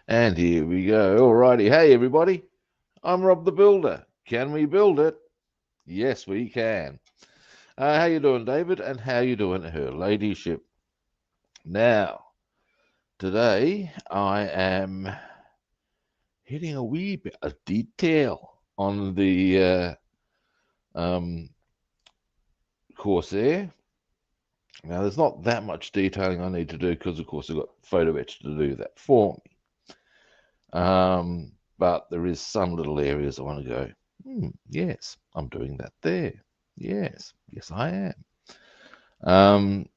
And here we go. Alrighty. Hey, everybody. I'm Rob the Builder. Can we build it? Yes, we can. How you doing, David? And how you doing, Her Ladyship? Now, today I am hitting a wee bit of detail on the Corsair. Now, there's not that much detailing I need to do because, of course, I've got photoetch to do that for me. But there is some little areas I want to go, yes, I'm doing that there. Yes, I am.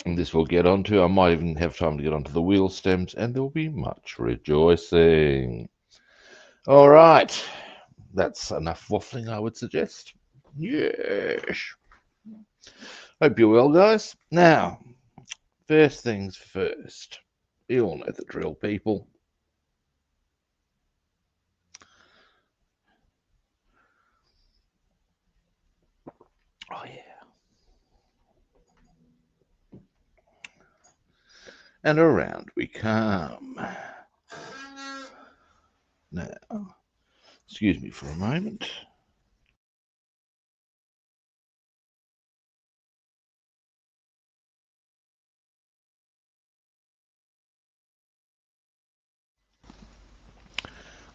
And this we'll get onto. I might even have time to get onto the wheel stems, and there will be much rejoicing. All right, that's enough waffling, I would suggest. Yes. Hope you're well, guys. Now, first things first. You all know the drill, people. Oh, yeah. And around we come. Now, excuse me for a moment.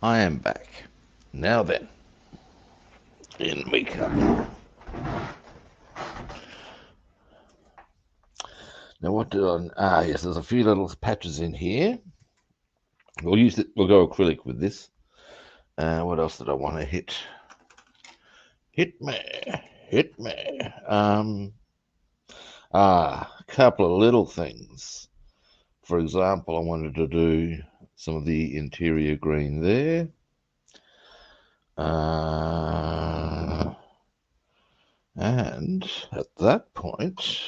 I am back. Now then, in we come. Now what did I... yes, there's a few little patches in here. We'll use it. We'll go acrylic with this. What else did I want to hit? Hit me. A couple of little things. For example, I wanted to do some of the interior green there. And at that point,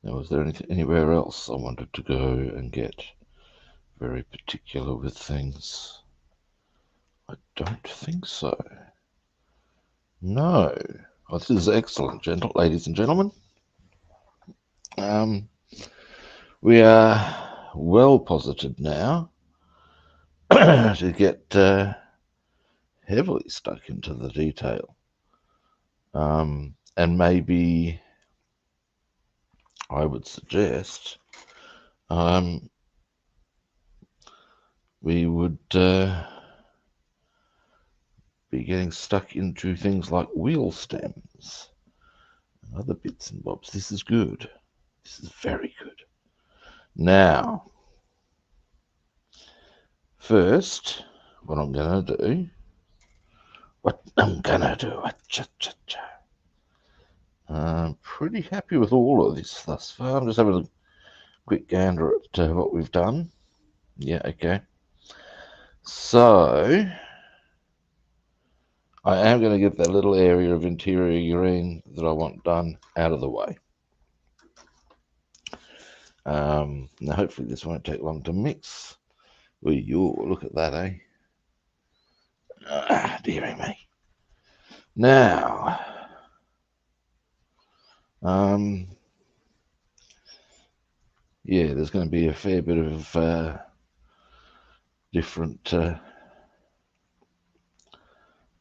now was there anywhere else I wanted to go and get very particular with things? I don't think so. No. Oh, this is excellent, ladies and gentlemen. We are well posited now to get heavily stuck into the detail. And maybe I would suggest we would be getting stuck into things like wheel stems and other bits and bobs. This is good. This is very good. Now, first, what I'm going to do, I'm pretty happy with all of this thus far. I'm just having a quick gander at what we've done. Yeah, okay. So, I am going to get that little area of interior green that I want done out of the way. Now, hopefully this won't take long to mix. Look at that, eh? Dearie me. Now, yeah, there's going to be a fair bit of different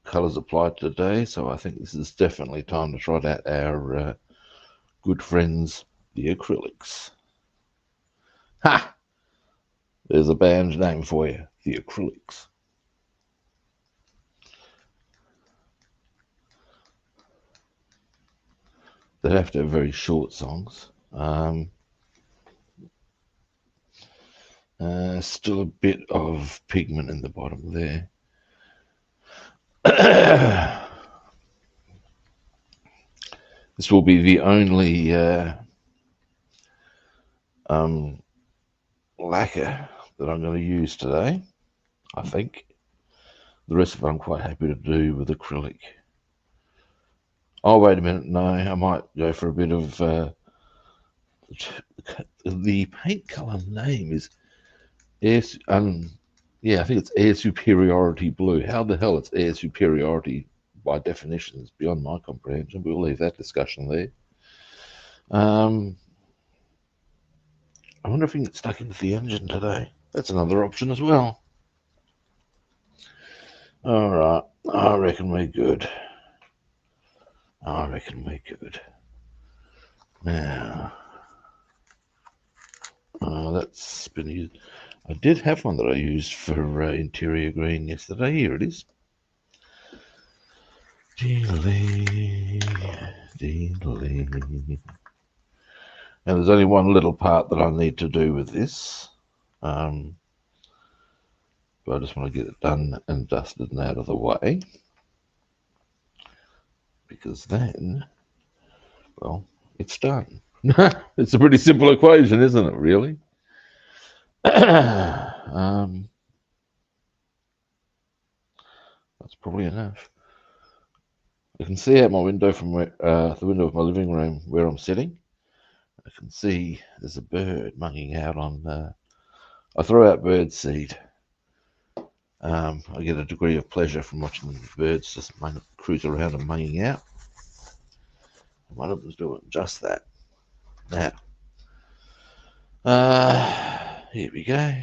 colours applied today, so I think this is definitely time to trot out our good friends, the acrylics. Ha! There's a band name for you, the acrylics. They'd have to have very short songs. Still a bit of pigment in the bottom there. This will be the only lacquer that I'm going to use today, I think. The rest of it I'm quite happy to do with acrylic. Oh, wait a minute. No, I might go for a bit of... the paint colour name is... yeah, I think it's Air Superiority Blue. How the hell it's Air Superiority by definition is beyond my comprehension. We'll leave that discussion there. I wonder if we can get stuck into the engine today. That's another option as well. All right, I reckon we're good. I reckon we're good. Now, that's been used. I did have one that I used for interior green yesterday. Here it is. Dealy, dealy. Now there's only one little part that I need to do with this. But I just want to get it done and dusted and out of the way. Because then, well, it's done. It's a pretty simple equation, isn't it, really? That's probably enough. I can see out my window from where, the window of my living room where I'm sitting. I can see there's a bird munging out on. I throw out bird seed. I get a degree of pleasure from watching the birds just cruise around and munging out. One of them's doing just that. Now, here we go.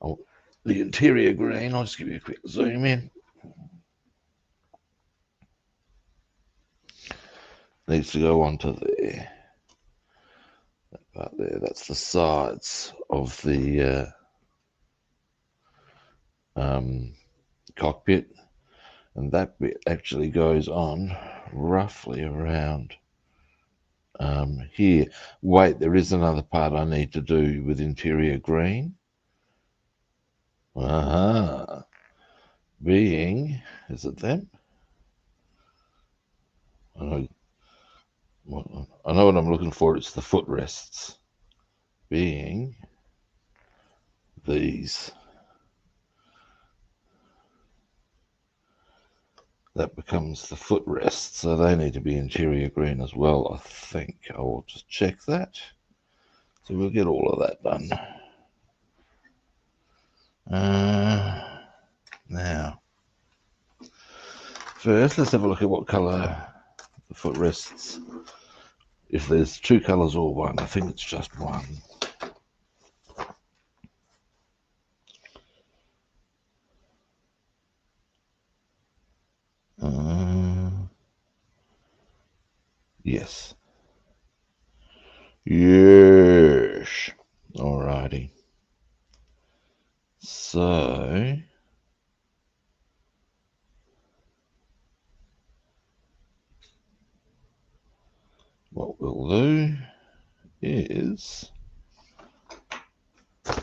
Oh, the interior green. I'll just give you a quick zoom in. Needs to go onto there. That part there. That's the sides of the cockpit, and that bit actually goes on roughly around here. Wait, there is another part I need to do with interior green. Being, is it them? I know what I'm looking for. It's the footrests. Being these. That becomes the footrest, so they need to be interior green as well, I think. I will just check that. So we'll get all of that done. Now, first let's have a look at what colour the footrests. If there's two colours or one, I think it's just one. Yes. Yes. Alrighty. So what we'll do is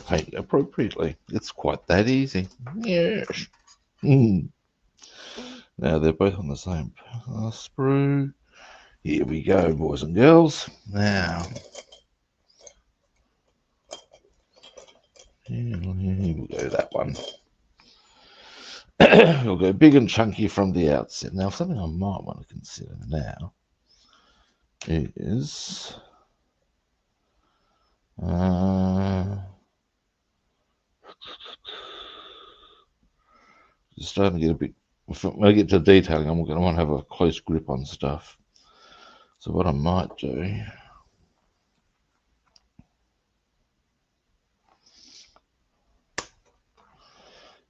paint appropriately. It's quite that easy. Yes. Now they're both on the same sprue. Here we go, boys and girls. Now, we'll go that one. We'll go big and chunky from the outset. Now, something I might want to consider now is starting to get a bit. When I get to detailing, I'm going to want to have a close grip on stuff. So what I might do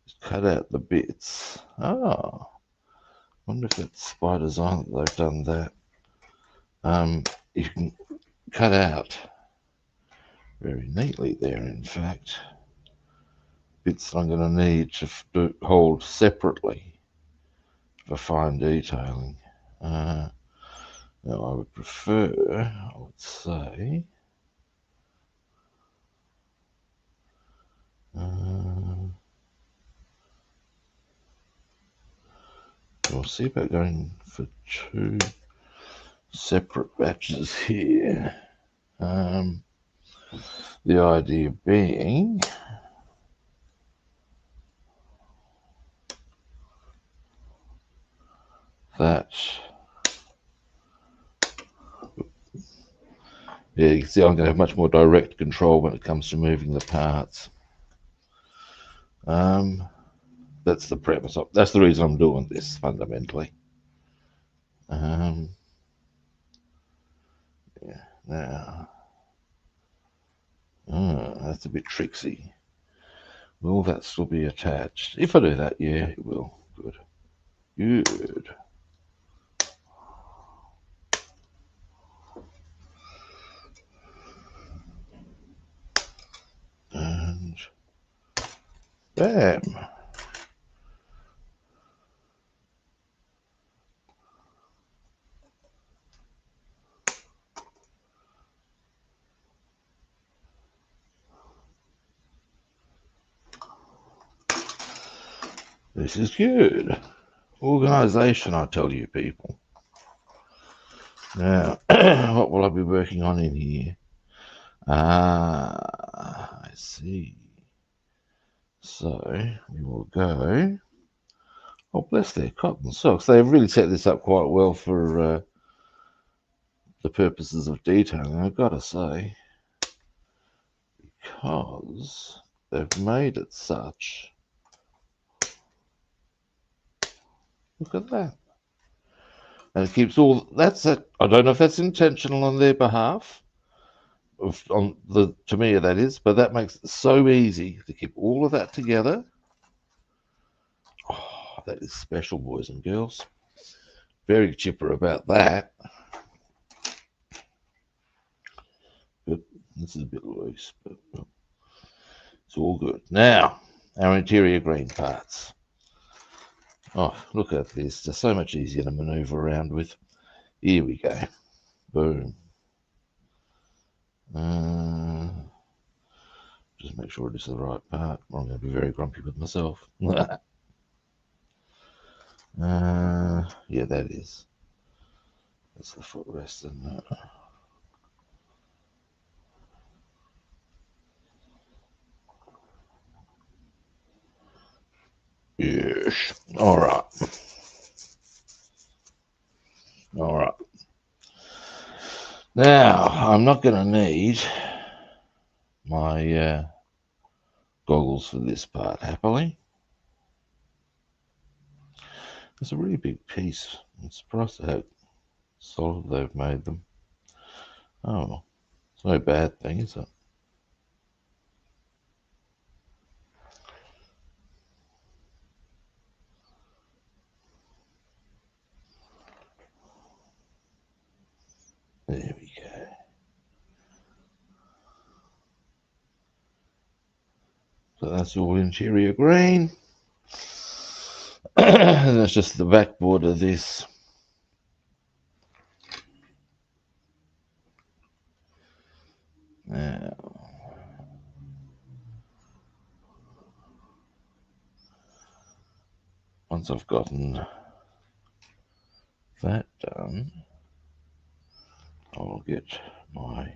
is cut out the bits. Oh, I wonder if it's by design that they've done that. You can cut out very neatly there, in fact, bits that I'm going to need to hold separately for fine detailing. Now I would prefer, I would say, we'll see about going for two separate batches here. The idea being that, yeah, you can see I'm going to have much more direct control when it comes to moving the parts. That's the premise. That's the reason I'm doing this, fundamentally. Yeah, now, that's a bit tricksy. Will that still be attached? If I do that, yeah, it will. Good. Good. And bam. This is good. Organisation, I tell you, people. Now, what will I be working on in here? I see. So we will go. Oh, bless their cotton socks. They've really set this up quite well for the purposes of detailing, I've got to say, because they've made it such. Look at that. And it keeps all, that's it. I don't know if that's intentional on their behalf, on the Tamiya that is, but that makes it so easy to keep all of that together. Oh, that is special, boys and girls. Very chipper about that. But this is a bit loose, but it's all good. Now, our interior green parts. Oh, look at this. Just so much easier to maneuver around with. Here we go. Boom. Just make sure it is the right part, or I'm going to be very grumpy with myself. Yeah, that is. That's the footrest, isn't it? Yes. All right. All right. Now, I'm not going to need my goggles for this part, happily. It's a really big piece. I'm surprised at how solid they've made them. Oh, it's no bad thing, is it? There we go. So that's all interior green. And that's just the backboard of this. Now, once I've gotten that done, I'll get my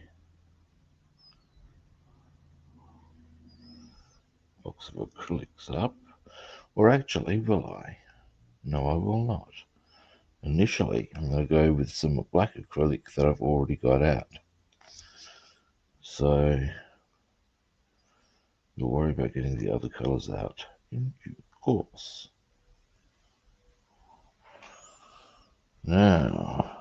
box of acrylics up. Or actually, will I? No, I will not. Initially, I'm going to go with some black acrylic that I've already got out. So, we'll worry about getting the other colours out in due course. Now,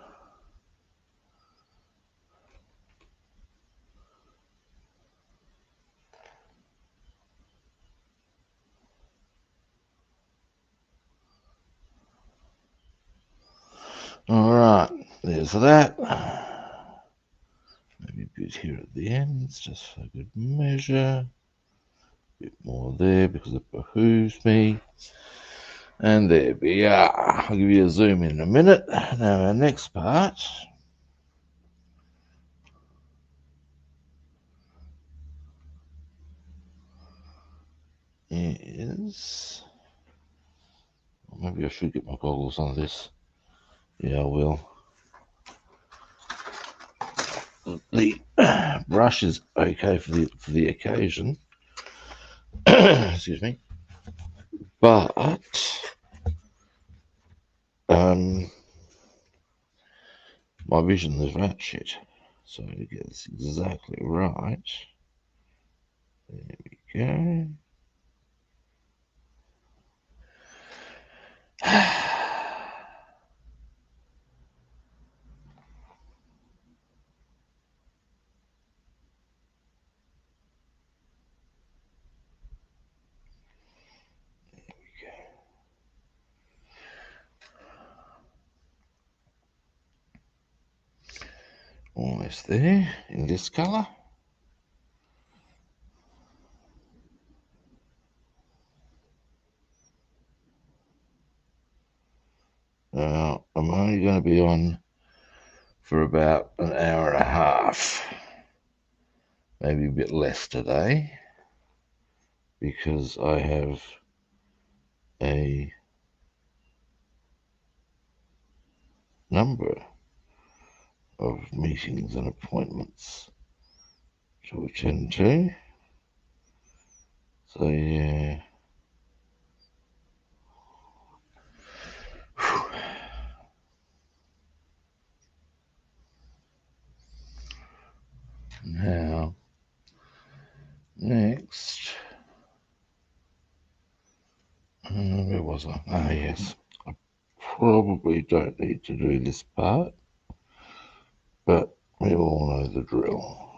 all right, there's that. Maybe a bit here at the ends, just for good measure. A bit more there because it behooves me. And there we are. I'll give you a zoom in a minute. Now our next part is, maybe I should get my goggles on this. Yeah, I will. The brush is okay for the occasion. Excuse me. But my vision is rat shit. So to get this exactly right, there we go. almost there in this colour. Now, I'm only going to be on for about an hour and a half, maybe a bit less today, because I have a number of meetings and appointments to attend to. So, yeah. Now, next, where was I? Ah, yes. I probably don't need to do this part, but we all know the drill.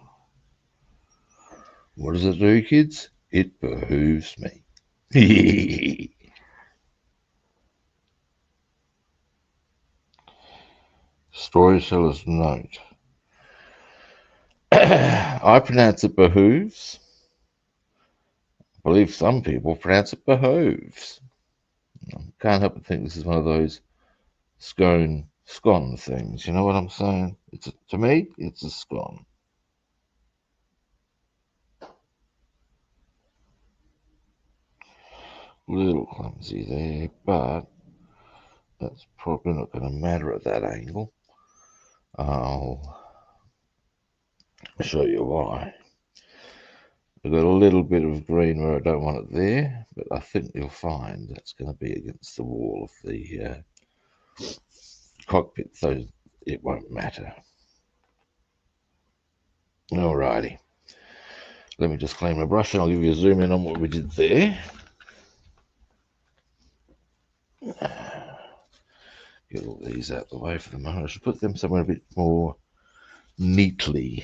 What does it do, kids? It behooves me. Storyteller's note. I pronounce it behooves. I believe some people pronounce it behoves. Can't help but think this is one of those scone things. You know what I'm saying? To me, it's a scone. Little clumsy there, but that's probably not going to matter at that angle. I'll show you why. I've got a little bit of green where I don't want it there, but I think you'll find that's going to be against the wall of the cockpit, so it won't matter. Alrighty. Let me just clean my brush and I'll give you a zoom in on what we did there. Get all these out of the way for the moment. I should put them somewhere a bit more neatly,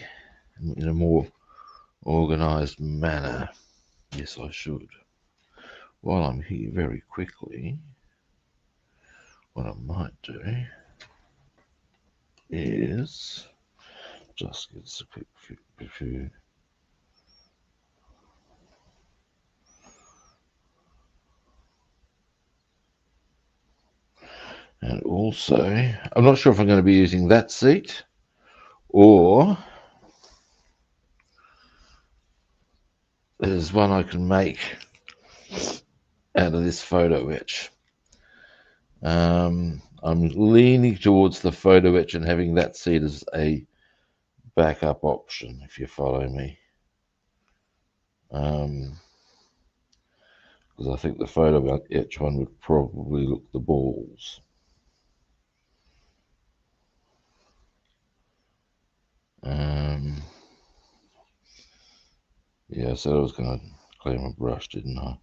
in a more organised manner. Yes, I should. While I'm here, very quickly, what I might do is just get a quick few. And also, I'm not sure if I'm going to be using that seat or there's one I can make out of this photo etch. I'm leaning towards the photo etch and having that seat as a backup option, if you follow me. Because I think the photo etch one would probably look the balls. Yeah, I said I was going to clean my brush, didn't I?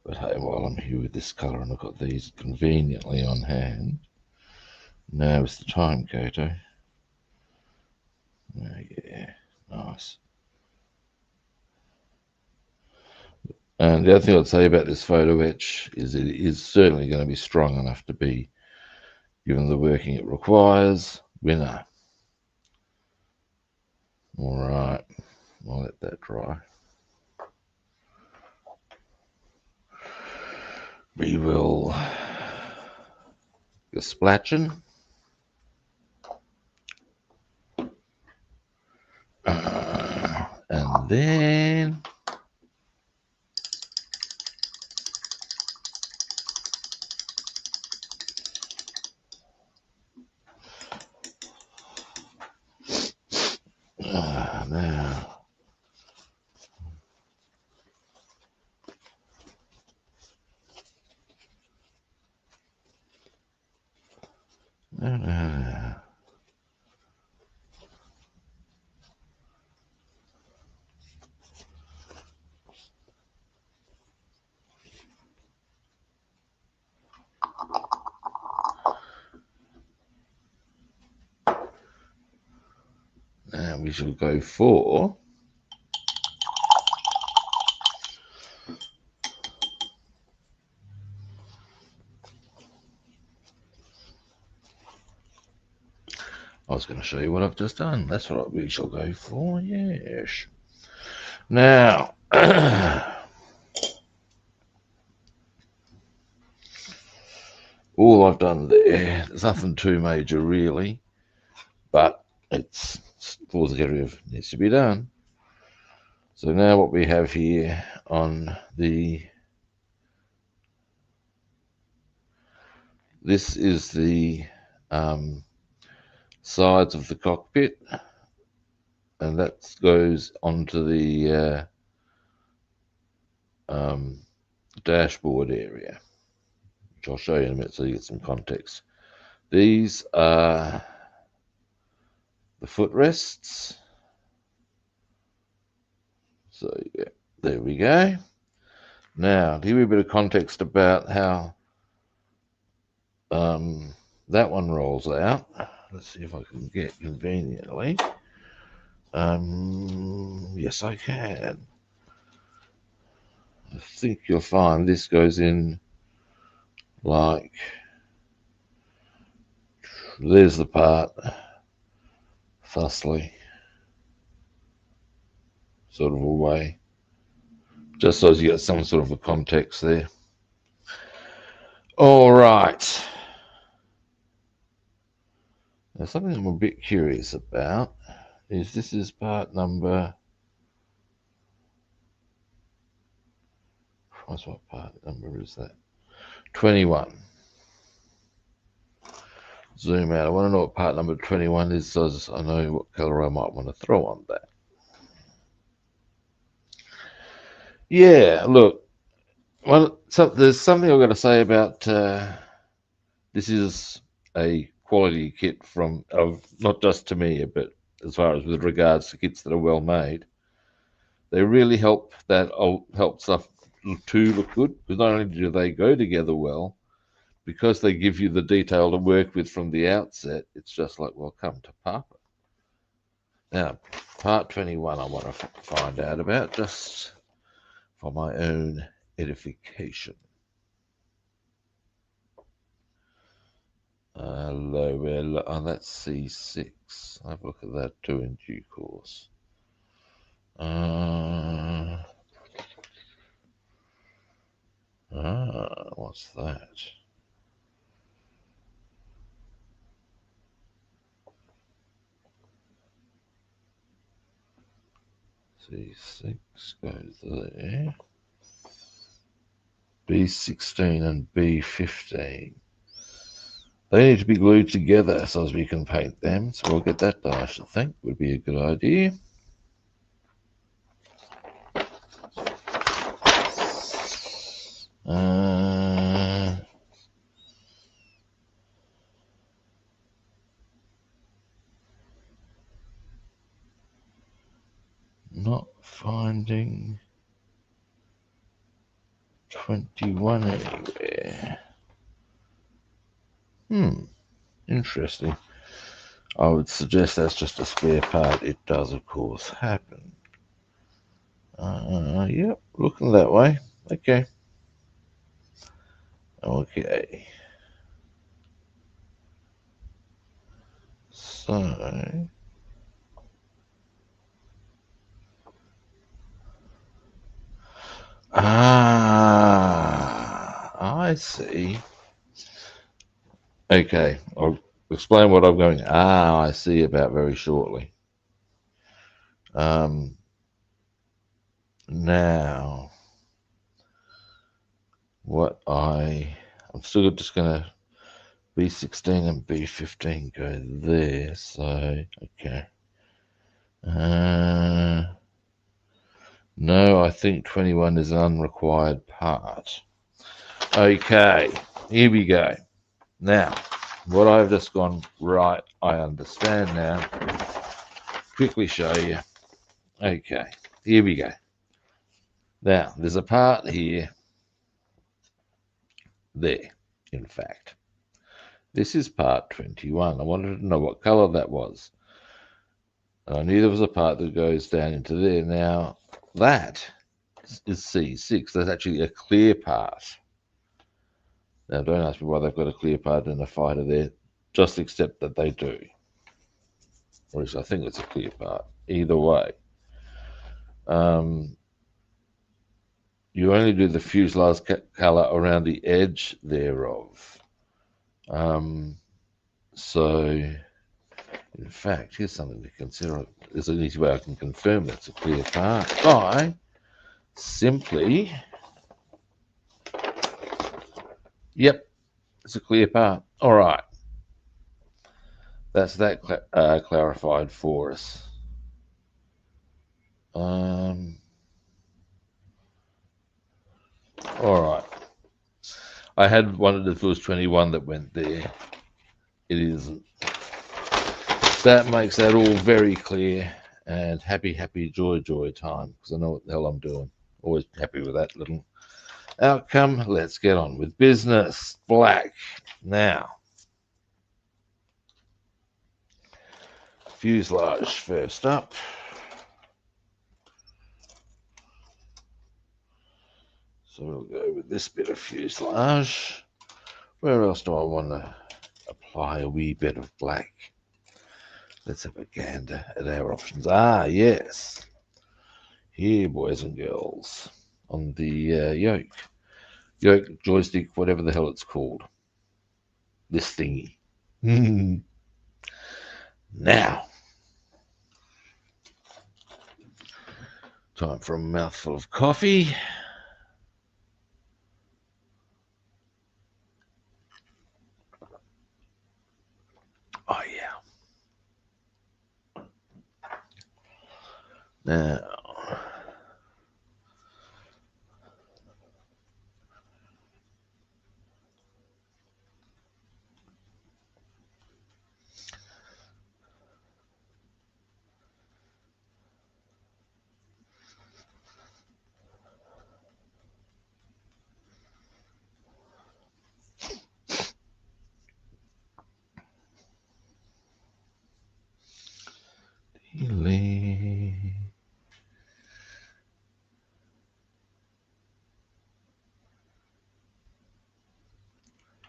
But hey, while I'm here with this colour and I've got these conveniently on hand, now is the time, Koto. Oh, yeah, nice. And the other thing I'd say about this photo etch is it is certainly going to be strong enough to be, given the working it requires, winner. All right, I'll let that dry. We will go splatching. And then now we shall go for was going to show you what I've just done. That's what we shall go for, yes. Now, all I've done there's nothing too major really, but it's for the category of needs to be done. So now what we have here on this is the sides of the cockpit, and that goes onto the dashboard area, which I'll show you in a minute so you get some context. These are the footrests. So yeah, there we go. Now, to give you a bit of context about how that one rolls out. Let's see if I can get conveniently. Yes, I can. I think you'll find this goes in like, there's the part, thusly, sort of a way, just so you get some sort of a context there. All right. Now, something I'm a bit curious about is this is part number, what part number is that? 21. Zoom out. I want to know what part number 21 is so I know what color I might want to throw on that. Yeah, look. Well, so there's something I've got to say about this is a quality kit from not just Tamiya, but as far as with regards to kits that are well made. They really help stuff to look good, because not only do they go together well, because they give you the detail to work with from the outset, it's just like, well, come to Papa. Now, part 21 I want to find out about, just for my own edification. Hello, oh, that's C6. I'll have a look at that too in due course. What's that? C6 goes there. B16 and B15. They need to be glued together so as we can paint them. So we'll get that done, I should think, would be a good idea. Not finding 21 anywhere. Interesting. I would suggest that's just a spare part. It does, of course, happen. Yep, looking that way. Okay. Okay. So, I see. Okay, I'll explain what I'm going. I see about very shortly. Now, what I'm still just going to B16 and B15 go there. So, okay. No, I think 21 is an unrequired part. Okay, here we go. Now, what I've just gone, right, I understand now. Quickly show you. Okay, here we go. Now, there's a part here. There, in fact. This is part 21. I wanted to know what color that was. And I knew there was a part that goes down into there. Now, that is C6. That's actually a clear part. Now, don't ask me why they've got a clear part in a fighter there. Just accept that they do. Or at least I think it's a clear part. Either way. You only do the fuselage colour around the edge thereof. So, in fact, here's something to consider. There's an easy way I can confirm that's a clear part by simply, yep, it's a clear part. All right. That's that clarified for us. All right. I had wondered if it was 21 that went there. It isn't. That makes that all very clear, and happy, joy time, because I know what the hell I'm doing. Always happy with that little outcome. Let's get on with business. Black. Now, fuselage first up. So we'll go with this bit of fuselage. Where else do I want to apply a wee bit of black? Let's have a gander at our options. Ah, yes. Here, boys and girls, on the yoke, joystick, whatever the hell it's called. This thingy. Now, time for a mouthful of coffee. Oh, yeah. Now,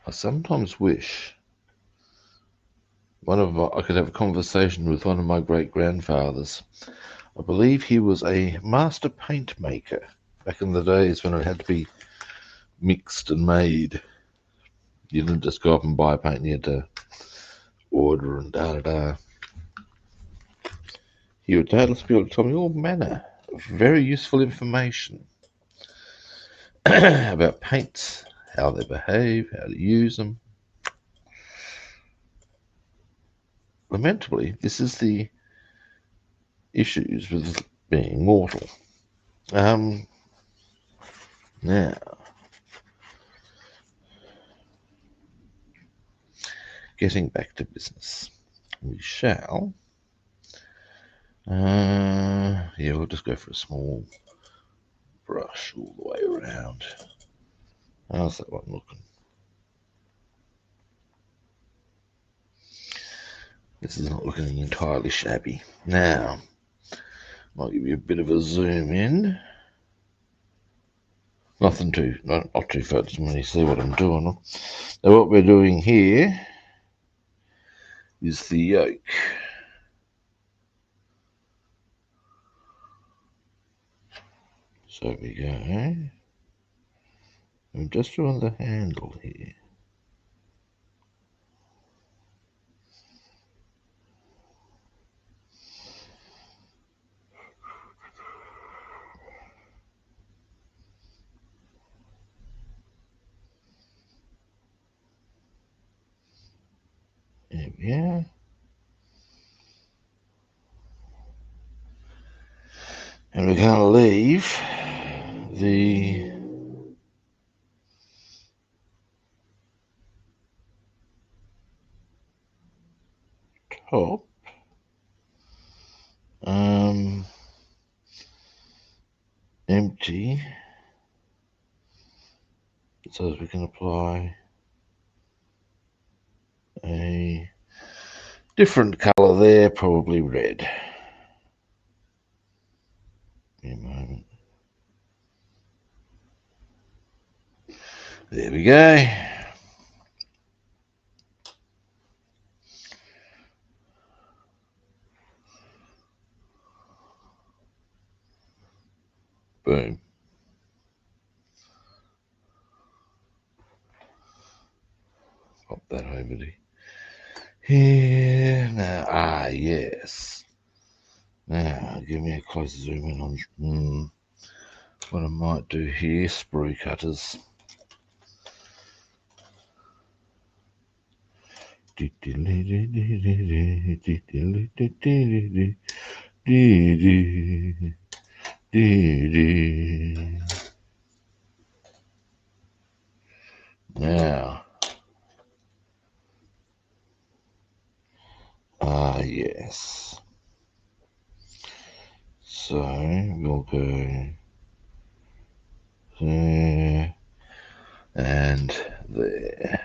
I sometimes wish I could have a conversation with one of my great-grandfathers. I believe he was a master paint maker back in the days when it had to be mixed and made. You didn't just go up and buy paint, you had to order and da-da-da. He would be able to tell me all manner of very useful information about paints, how they behave, how to use them. Lamentably, this is the issues with being mortal. Now, getting back to business, we shall. Yeah, we'll just go for a small brush all the way around. How's that one looking? This is not looking entirely shabby. Now, I'll give you a bit of a zoom in. Not too focused when you see what I'm doing. Now, what we're doing here is the yoke. So we go. I'm just doing the handle here. There we are. And we're going to leave the top empty so that we can apply a different color there, probably red. Give me a moment. There we go. Boom. Pop that over to here. Now, yes. Now, give me a closer zoom in on what I might do here. Sprue cutters. Now, yes. So we'll go there and there.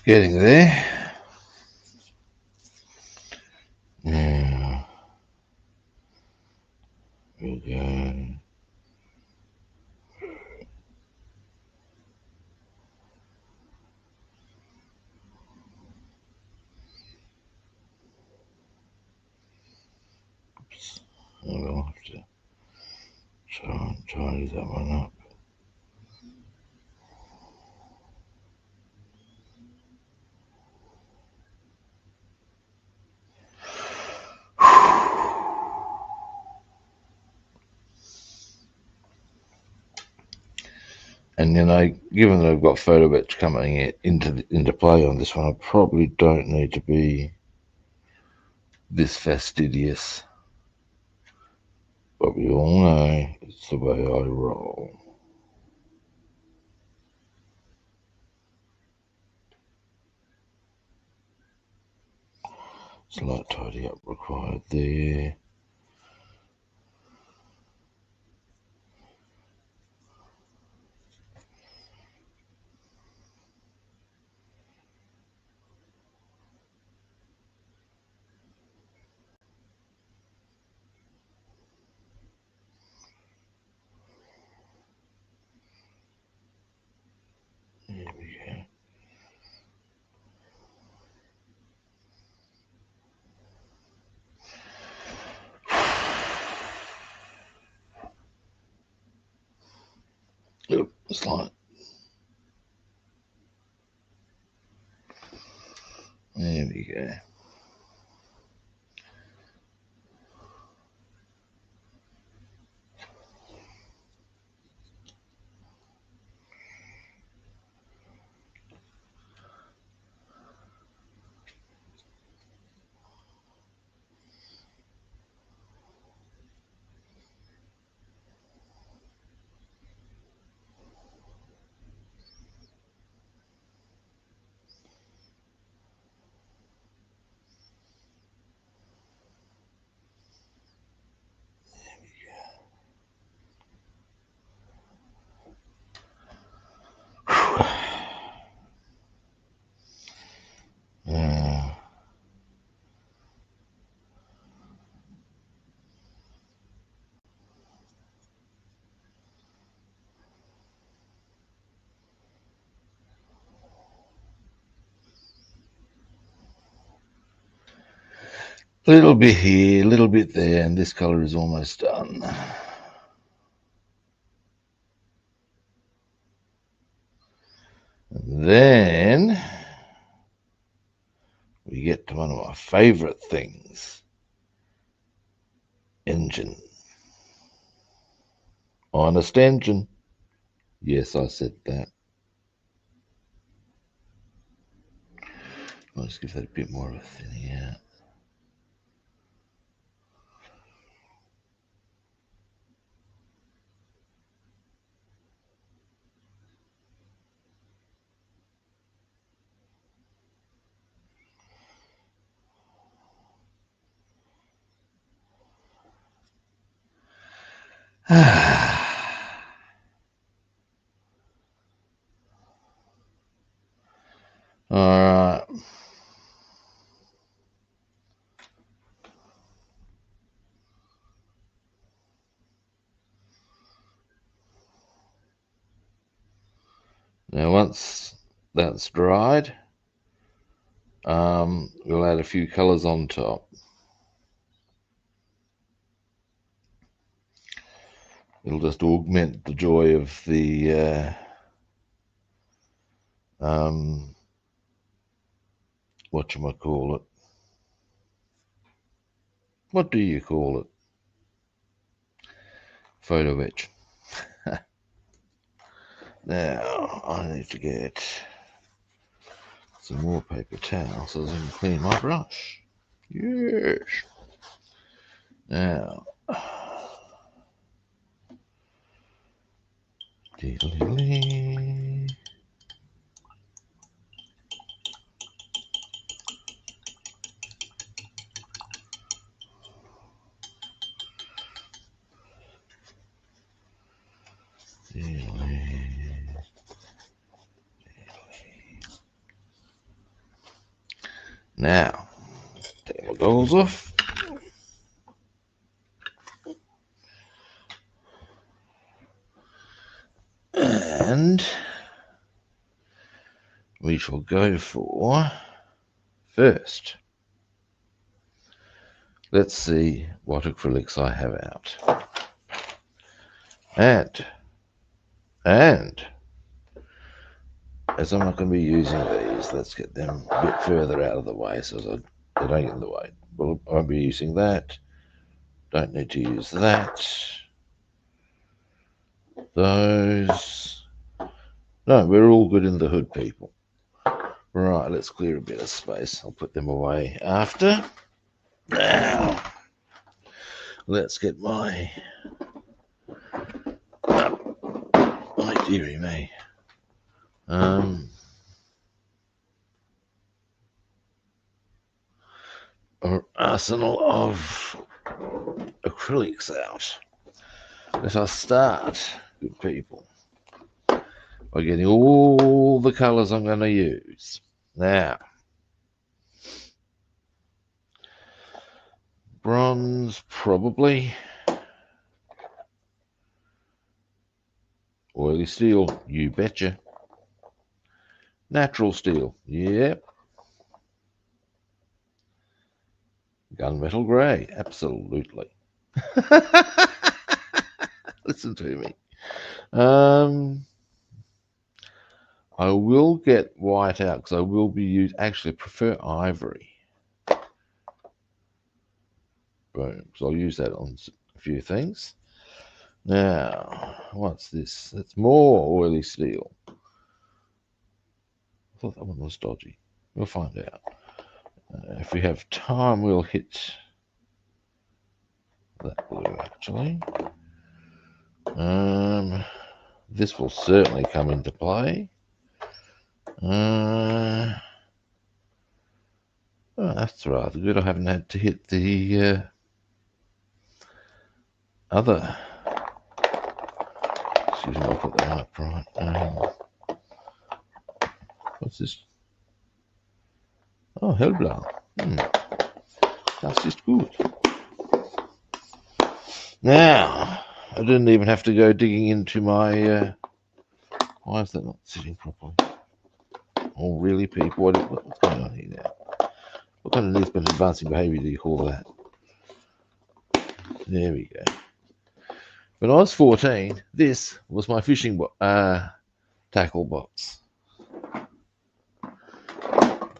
Getting there. Now we'll go. Oops. We'll have to tidy that one up. And given that I've got photoetch coming into play on this one, I probably don't need to be this fastidious. But we all know it's the way I roll. Slight tidy up required there. There we go. Oop, slight. There we go. A little bit here, a little bit there, and this color is almost done. And then we get to one of my favorite things. Engine. Honest engine. Yes, I said that. I'll just give that a bit more of a thinning out. Alright. Now once that's dried, we'll add a few colours on top. It'll just augment the joy of the whatchamacallit. What do you call it? Photo etch. Now I need to get some more paper towels so I can clean my brush. Yes. Now, now, take my goggles off. And we shall go for first. Let's see what acrylics I have out. And as I'm not going to be using these, let's get them a bit further out of the way so that they don't get in the way. Well, I won't be using that. Don't need to use that. Those. No, we're all good in the hood, people. Right, let's clear a bit of space. I'll put them away after. Now, let's get my dearie me. Arsenal of acrylics out. Let us start, good people, by getting all the colours I'm going to use. Now, bronze, probably. Oily steel, you betcha. Natural steel, yep. Gunmetal grey, absolutely. Listen to me. I will get white out because I will be using, actually prefer ivory. Boom. So I'll use that on a few things. Now, what's this? It's more oily steel. I thought that one was dodgy. We'll find out. If we have time, we'll hit that blue actually. This will certainly come into play. Oh, that's rather good. I haven't had to hit the other. Excuse me, I'll put that up right. What's this? Oh, hellblau. That's just good. Now, I didn't even have to go digging into my. Why is that not sitting properly? Oh, really, people? What's going on here now? What kind of Nisbet advancing behaviour do you call that? There we go. When I was 14, this was my fishing tackle box.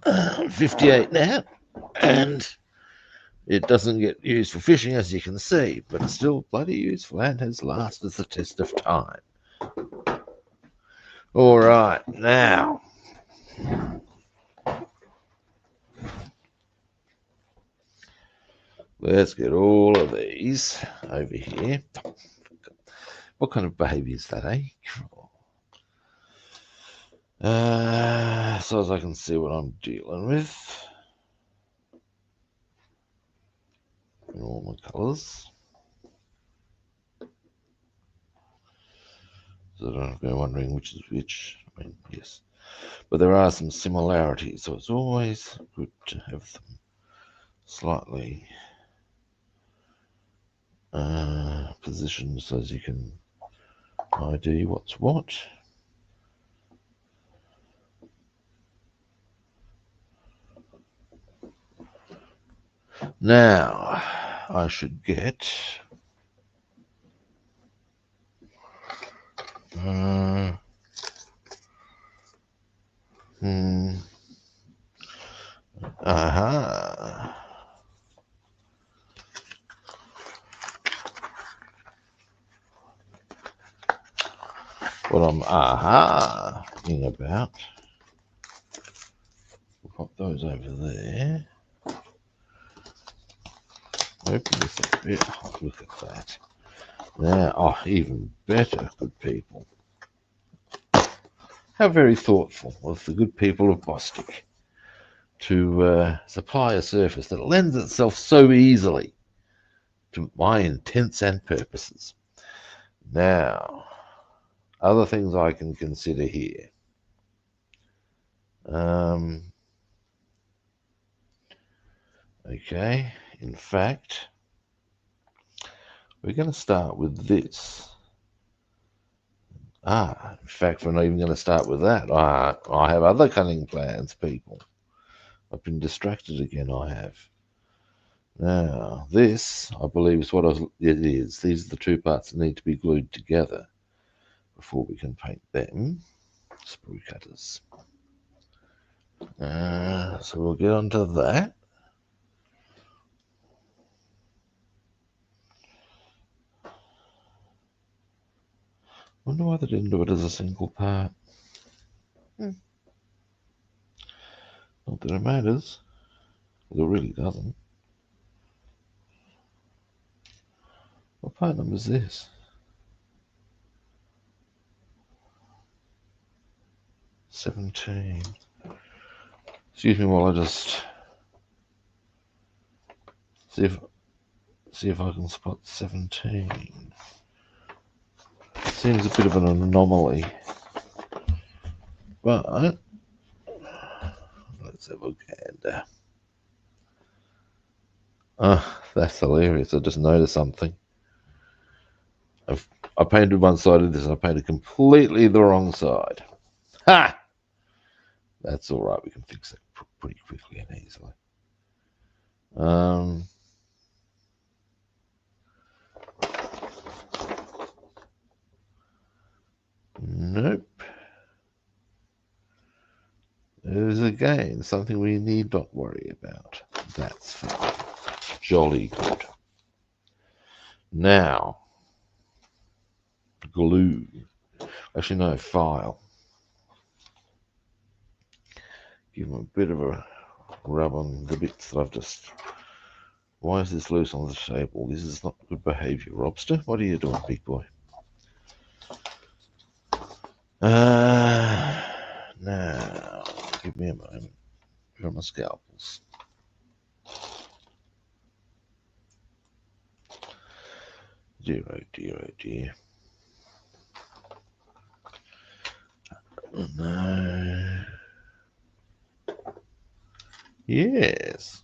I'm 58 now, and it doesn't get used for fishing, as you can see, but it's still bloody useful and has lasted the test of time. All right, now. Let's get all of these over here. What kind of behaviour is that, eh? So as I can see what I'm dealing with. In all my colours. So I don't go wondering which is which. I mean, yes. but there are some similarities, so it's always good to have them slightly positioned so as you can ID what's what. Now I should get what I'm in about. We'll pop those over there. Open this a bit. Oh, look at that. Now, oh, even better, good people. How very thoughtful of the good people of Bostik to supply a surface that lends itself so easily to my intents and purposes. Now, other things I can consider here. Okay, in fact, we're going to start with this. In fact, we're not even going to start with that. I have other cunning plans, people. I've been distracted again, I have. Now, this, I believe, is what it is. These are the two parts that need to be glued together before we can paint them. Sprue cutters. So we'll get onto that. Wonder why they didn't do it as a single part. Not that it matters. It really doesn't. What part number is this? 17. Excuse me while I just see if I can spot 17. Seems a bit of an anomaly, but let's have a look at. That's hilarious! I just noticed something. I painted one side of this, and I painted completely the wrong side. Ha! That's all right. We can fix that pretty quickly and easily. Nope. There's again something we need not worry about. That's fine. Jolly good. Now, glue. Actually, no, file. Give them a bit of a rub on the bits that I've just... Why is this loose on the table? This is not good behavior, Robster. What are you doing, big boy? Now, give me a moment. Here are my scalpels. Dear, oh dear, oh dear. No. Yes.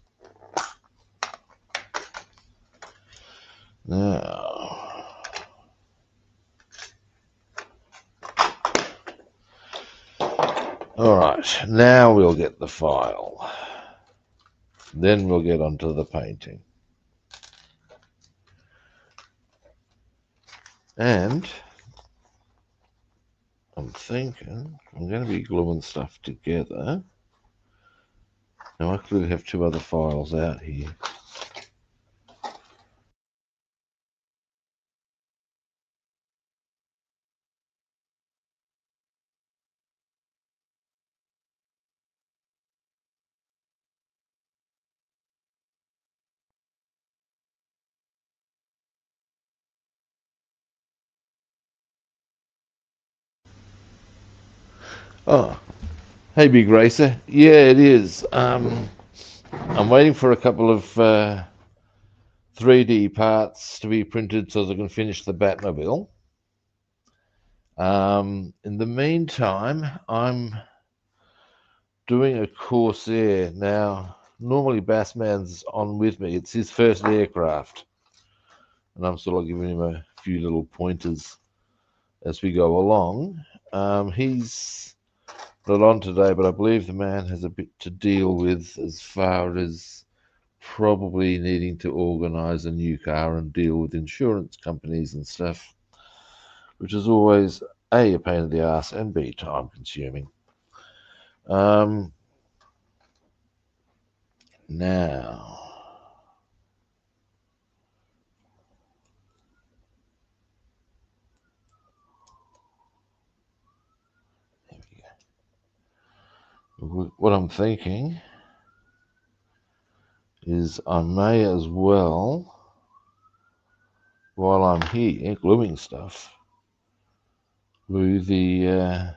Now. All right. Now we'll get the file. Then we'll get onto the painting. And I'm thinking I'm going to be gluing stuff together. Now I clearly have two other files out here. Oh, hey, Big Racer. Yeah, it is. I'm waiting for a couple of 3D parts to be printed so that I can finish the Batmobile. In the meantime, I'm doing a Corsair. Now, normally Bassman's on with me. It's his first aircraft. And I'm sort of giving him a few little pointers as we go along. He's not on today, but I believe the man has a bit to deal with as far as probably needing to organise a new car and deal with insurance companies and stuff, which is always A, pain in the ass, and B, time consuming. Now, there we go. What I'm thinking is I may as well, while I'm here gluing stuff, glue the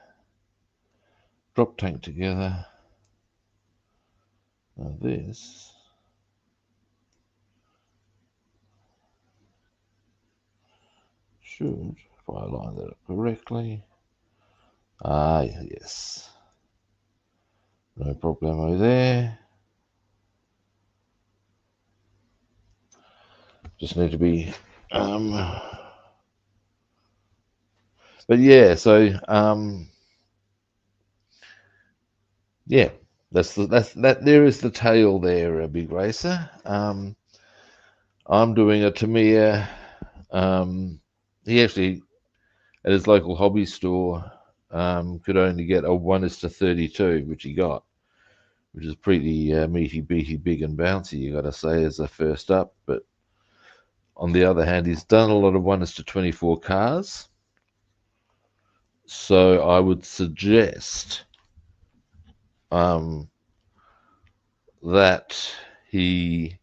drop tank together. Now this should, if I line that up correctly, yes, no problemo there. Just need to be, but yeah, so yeah, that. There is the tail there, Big Racer. I'm doing a Tamiya. He actually, at his local hobby store, could only get a 1:32, which he got, which is pretty meaty, beaty, big and bouncy, you got to say, as a first up. But on the other hand, he's done a lot of 1:24 cars. So I would suggest that he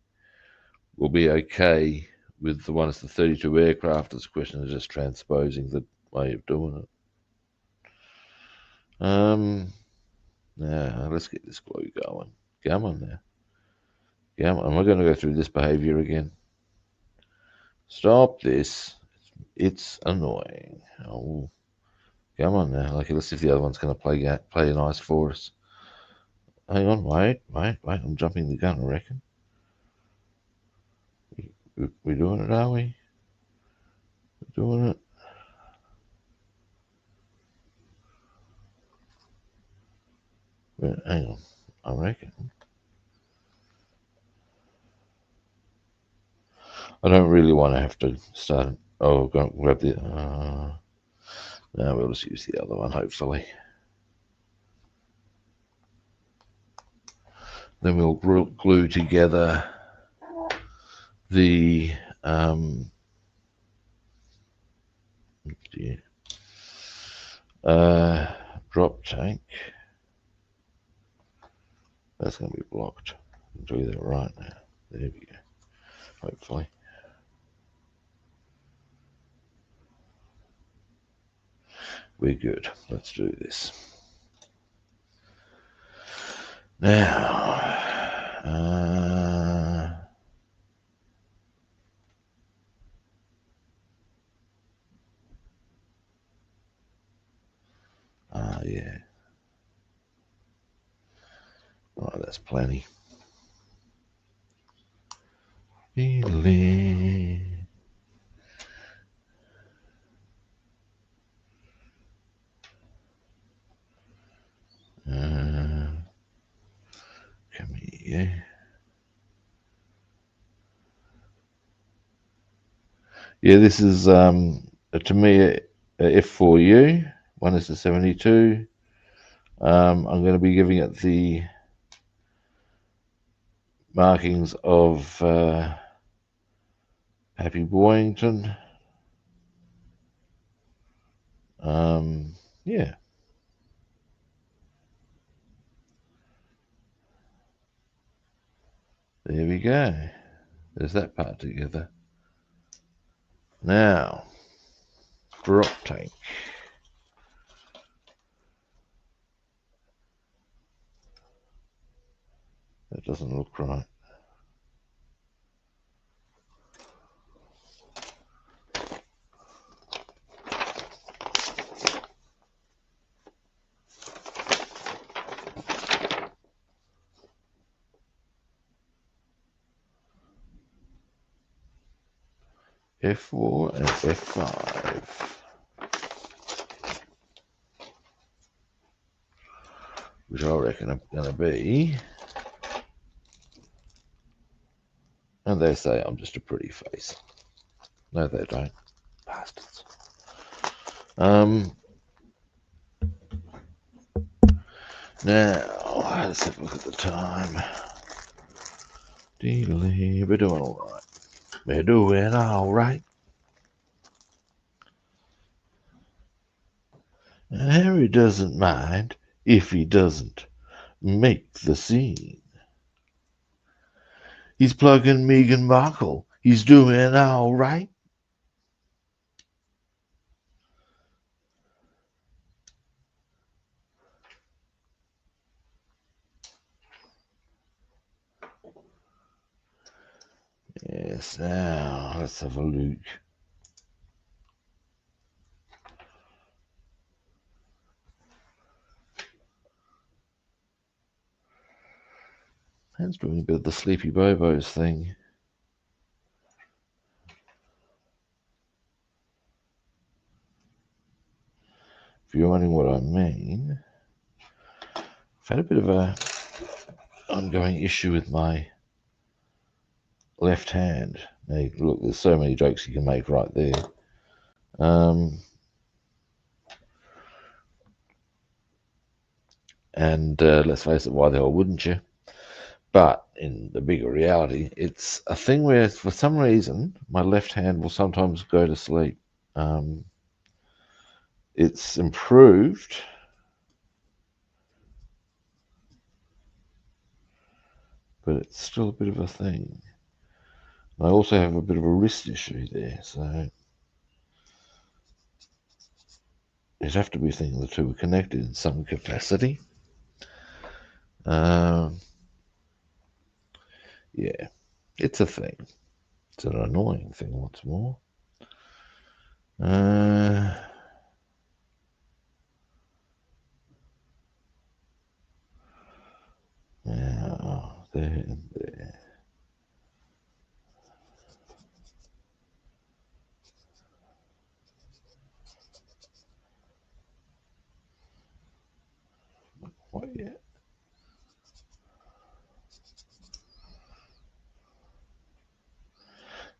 will be okay with the 1:32 aircraft. It's a question of just transposing the way of doing it. Now let's get this glue going. Come on now. Come on. Am I going to go through this behavior again? Stop this. It's annoying. Oh, come on now. Okay, let's see if the other one's going to play nice for us. Hang on, wait. I'm jumping the gun, I reckon. We're doing it, are we? We're doing it. Well, hang on, I reckon. I don't really want to have to start. Oh, go grab the. No, we'll just use the other one, hopefully. Then we'll glue together the drop tank. That's going to be blocked. I'll do that right now. There we go. Hopefully. We're good. Let's do this. Now, yeah. Oh, that's plenty. Feeling. Come here. Yeah, this is a Tamiya F4U, 1:72. I'm going to be giving it the markings of Happy Boyington. Yeah. There we go. There's that part together. Now, drop tank. That doesn't look right. F4 and F5, which I reckon are going to be, and they say I'm just a pretty face. No, they don't, bastards. Now, let's have a look at the time. We're doing all right. We're doing all right. And Harry doesn't mind if he doesn't make the scene. He's plugging Meghan Markle. He's doing all right. Yes, now let's have a look. Han's doing a bit of the Sleepy Bobos thing. If you're wondering what I mean, I've had a bit of a ongoing issue with my left hand. Now, look, there's so many jokes you can make right there. And let's face it, why the hell wouldn't you? But in the bigger reality, it's a thing where for some reason my left hand will sometimes go to sleep. It's improved, but it's still a bit of a thing. I also have a bit of a wrist issue there, so you'd have to be thinking the two are connected in some capacity. Yeah, it's a thing. It's an annoying thing, what's more. Yeah, there and there. What yet?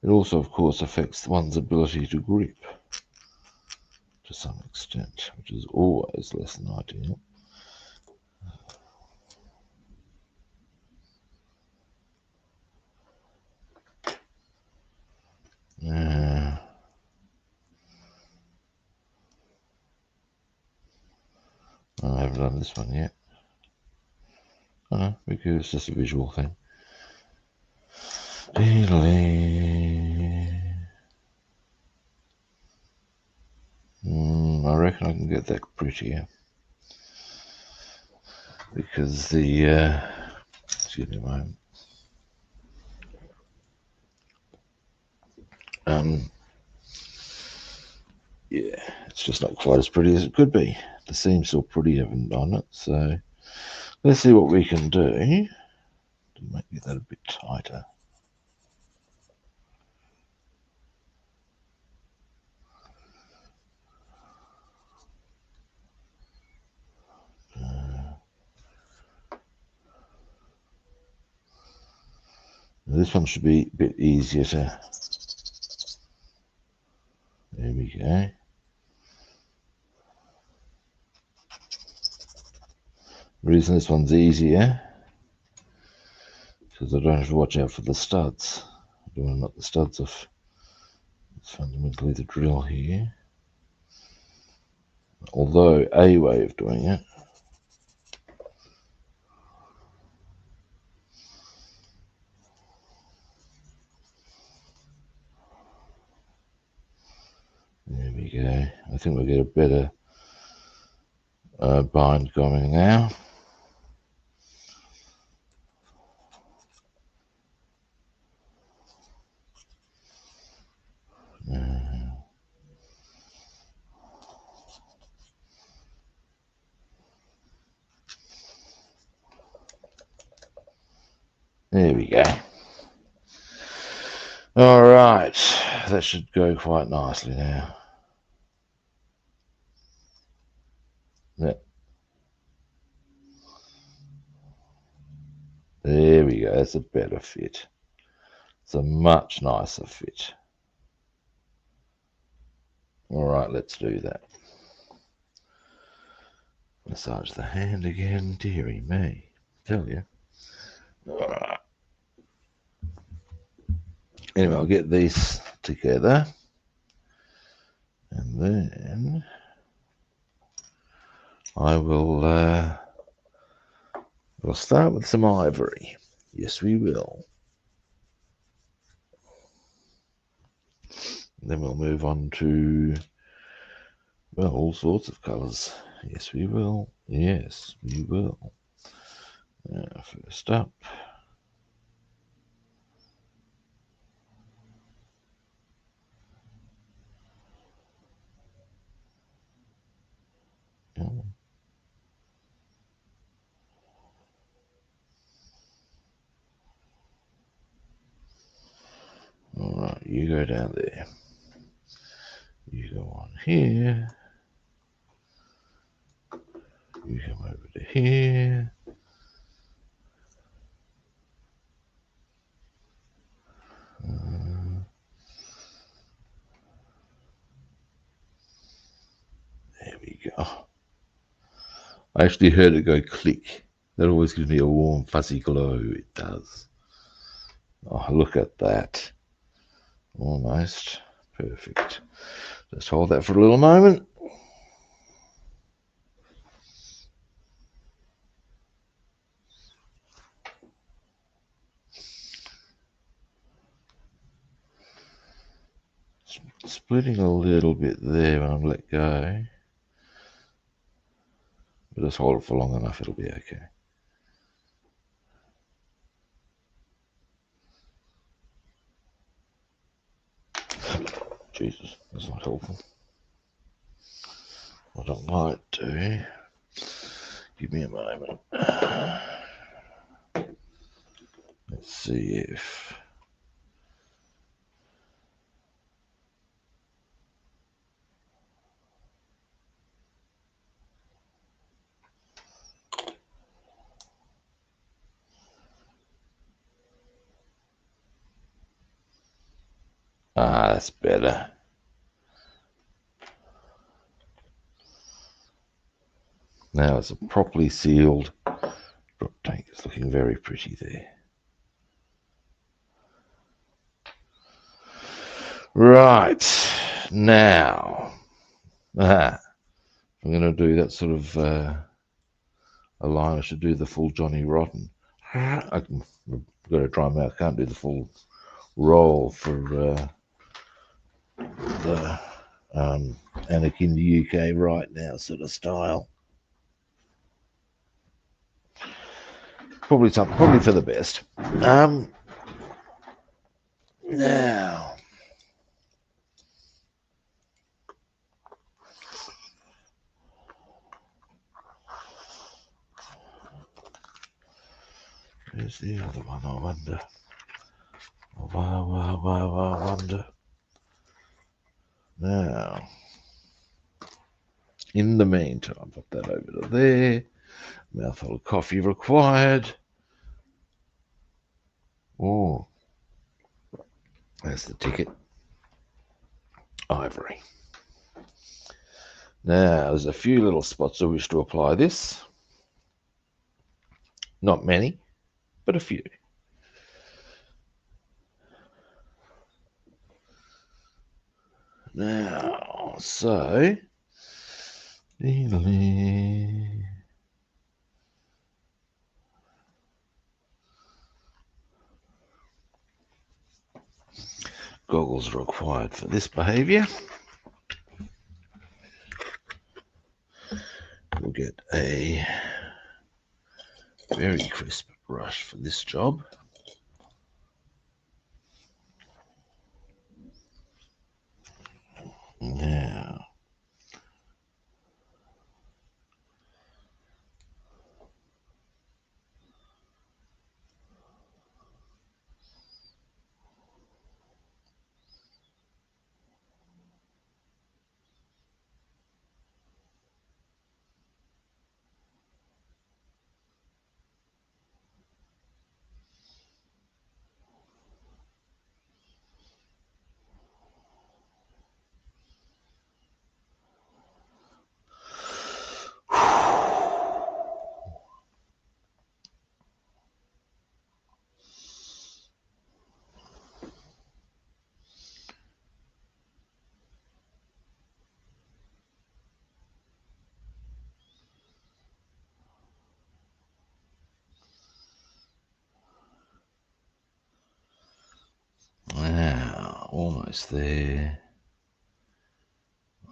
It also, of course, affects one's ability to grip to some extent, which is always less than ideal. Yeah. I haven't done this one yet. I know, because it's just a visual thing. I reckon I can get that prettier. Because the, excuse me a moment. Yeah, it's just not quite as pretty as it could be. The seam's still pretty even on it, so let's see what we can do to make that a bit tighter. This one should be a bit easier to. There we go. The reason this one's easier because I don't have to watch out for the studs. I don't want to knock the studs off. It's fundamentally the drill here. Although a way of doing it there we go. I think we'll get a better bind going now. There we go. All right, that should go quite nicely now. Yeah. There we go. That's a better fit. It's a much nicer fit. All right, let's do that. Massage the hand again. Dearie me. Tell you. All right. Anyway, I'll get these together. And then I will we'll start with some ivory. Yes, we will. Then we'll move on to, well, all sorts of colours. Yes, we will. Yes, we will. First up. Oh. All right, you go down there. You go on here. You come over to here. There we go. I actually heard it go click. That always gives me a warm, fuzzy glow. It does. Oh, look at that. Almost perfect. Just hold that for a little moment. Splitting a little bit there when I let go. But just hold it for long enough, it'll be okay. Jesus, that's not helpful. What I might do, give me a moment. Let's see if that's better. Now it's a properly sealed drop tank. It's looking very pretty there. Right, now, I'm going to do that sort of a line. I should do the full Johnny Rotten. I've got a dry mouth. Can't do the full roll for the Anakin the UK right now sort of style. Probably for the best. Now, where's the other one? I wonder. I wonder. Now, in the meantime, put that over to there. Mouthful of coffee required. Oh, there's the ticket. Ivory. Now, there's a few little spots I wish to apply this. Not many, but a few. Now, so goggles are required for this behavior. We'll get a very crisp brush for this job. Now, almost there.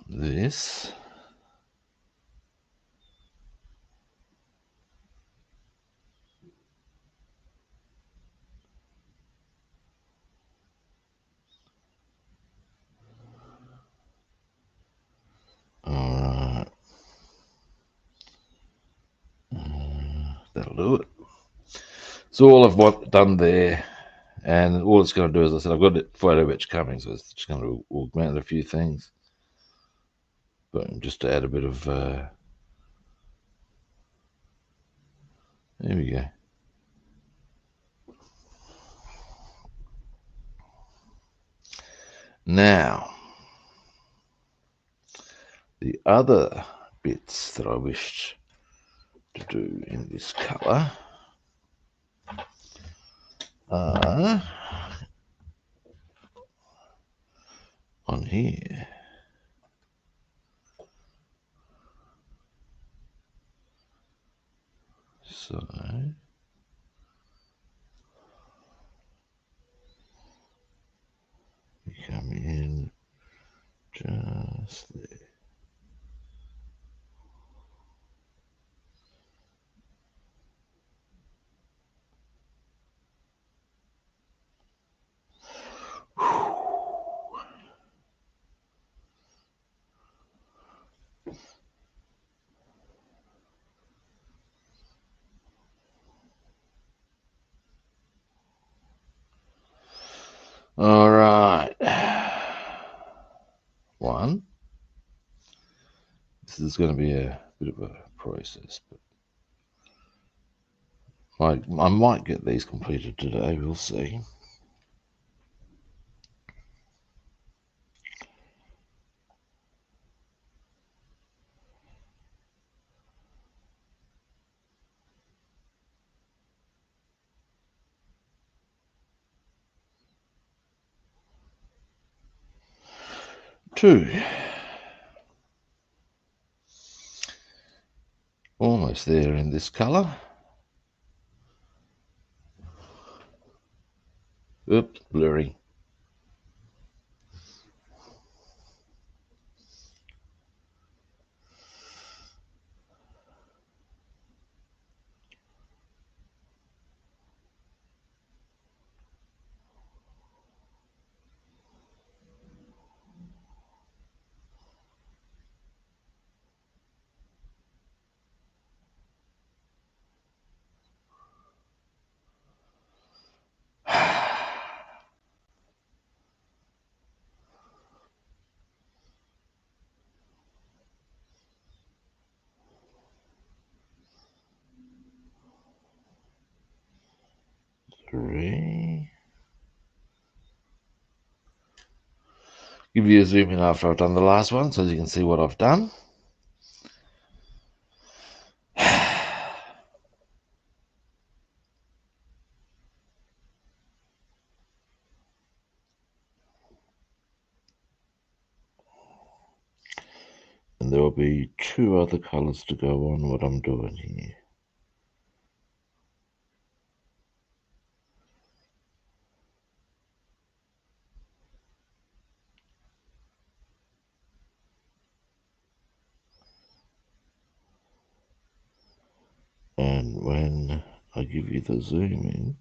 This. Alright. That'll do it. So all I've done there, and all it's going to do is, I said, I've got a photo etch coming, so it's just going to augment a few things. But just to add a bit of, there we go. Now, the other bits that I wished to do in this colour are on here. So we come in just there. All right. One. This is going to be a bit of a process, but I might get these completed today. We'll see. Two. Almost there in this colour. Oops, blurry. Three. Give you a zoom in after I've done the last one so you can see what I've done. And there will be two other colours to go on what I'm doing here. And when I give you the zoom in,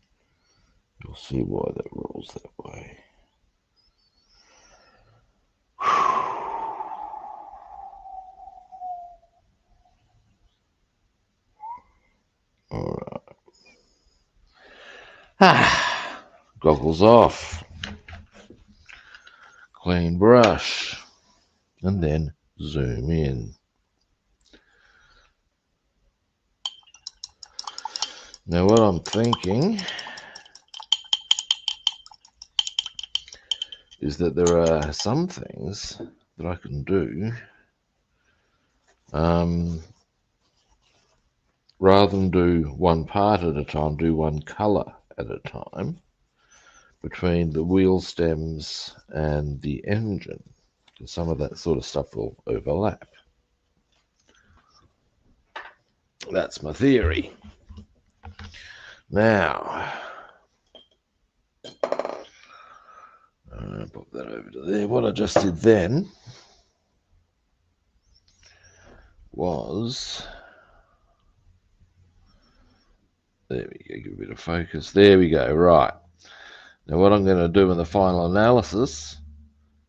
you'll see why that rolls that way. Alright. Goggles off. Clean brush. And then zoom in. Now what I'm thinking is that there are some things that I can do rather than do one part at a time, do one colour at a time between the wheel stems and the engine. Some of that sort of stuff will overlap. That's my theory. Now, I'll pop that over to there. What I just did then was, there we go, give a bit of focus. There we go, right. Now what I'm going to do in the final analysis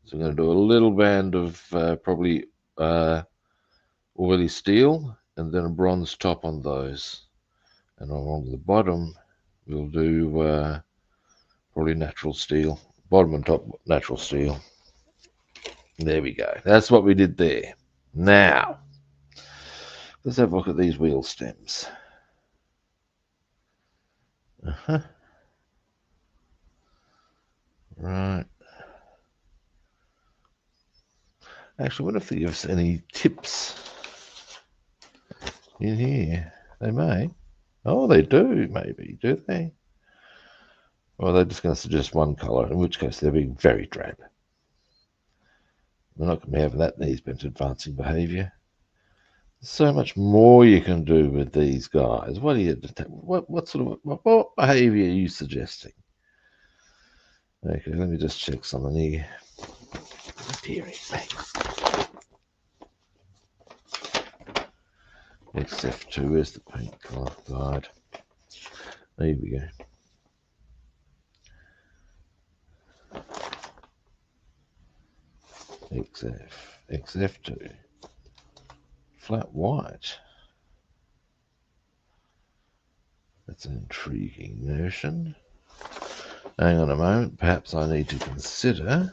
is I'm going to do a little band of probably oily steel and then a bronze top on those. And along the bottom, we'll do probably natural steel. Bottom and top natural steel. There we go. That's what we did there. Now, let's have a look at these wheel stems. Right. Actually, what if they give us any tips in here? They may. Oh, they do, maybe. Do they? Or they're just going to suggest one colour, in which case they're being very drab. We're not going to be having that in these bent advancing behaviour. There's so much more you can do with these guys. What are you? What sort of what behaviour are you suggesting? Okay, let me just check something here. XF2, where's the paint color guide? There we go. XF2, flat white. That's an intriguing notion. Hang on a moment, perhaps I need to consider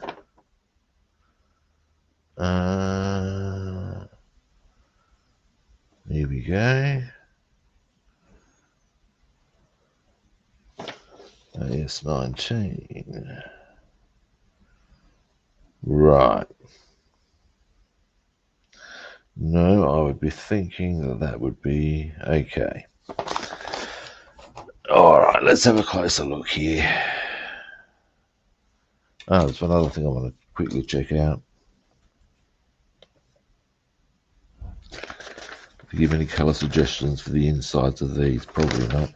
here we go. AS19. Right. No, I would be thinking that that would be okay. All right, let's have a closer look here. Oh, there's one other thing I want to quickly check out. Do you give any colour suggestions for the insides of these? Probably not.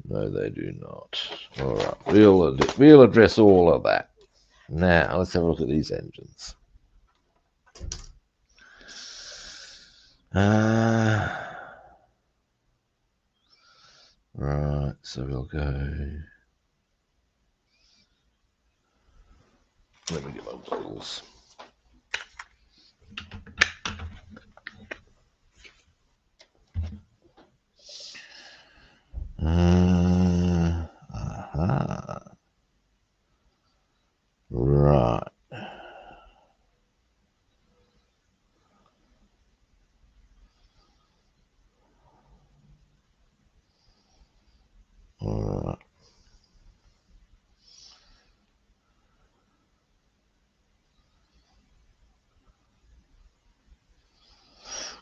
No, they do not. All right, we'll address all of that. Now, let's have a look at these engines. Right, so we'll go. Let me get my goggles. Right. All right.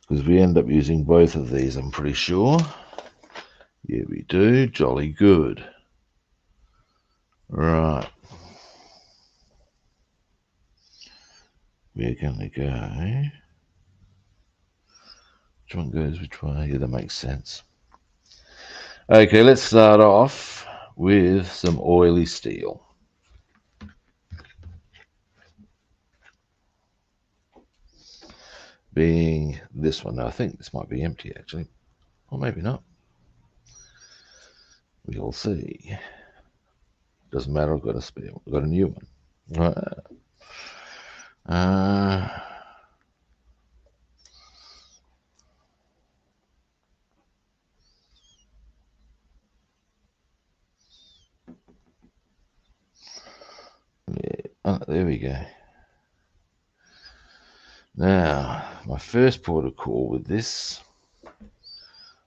Because we end up using both of these, I'm pretty sure. Yeah, we do. Jolly good. Right. We're going to go. Which one goes which way? Yeah, that makes sense. Okay, let's start off with some oily steel. Being this one. Now, I think this might be empty, actually. Or maybe not. We'll see. Doesn't matter, I've got a spare one. I've got a new one. There we go. Now, my first port of call with this,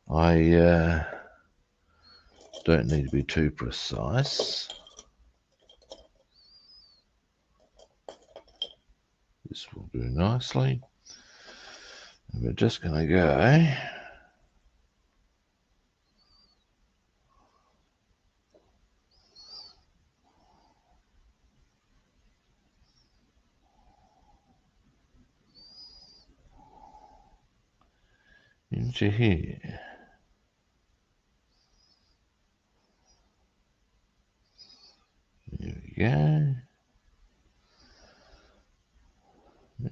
I don't need to be too precise. This will do nicely. And we're just going to go into here. There we go.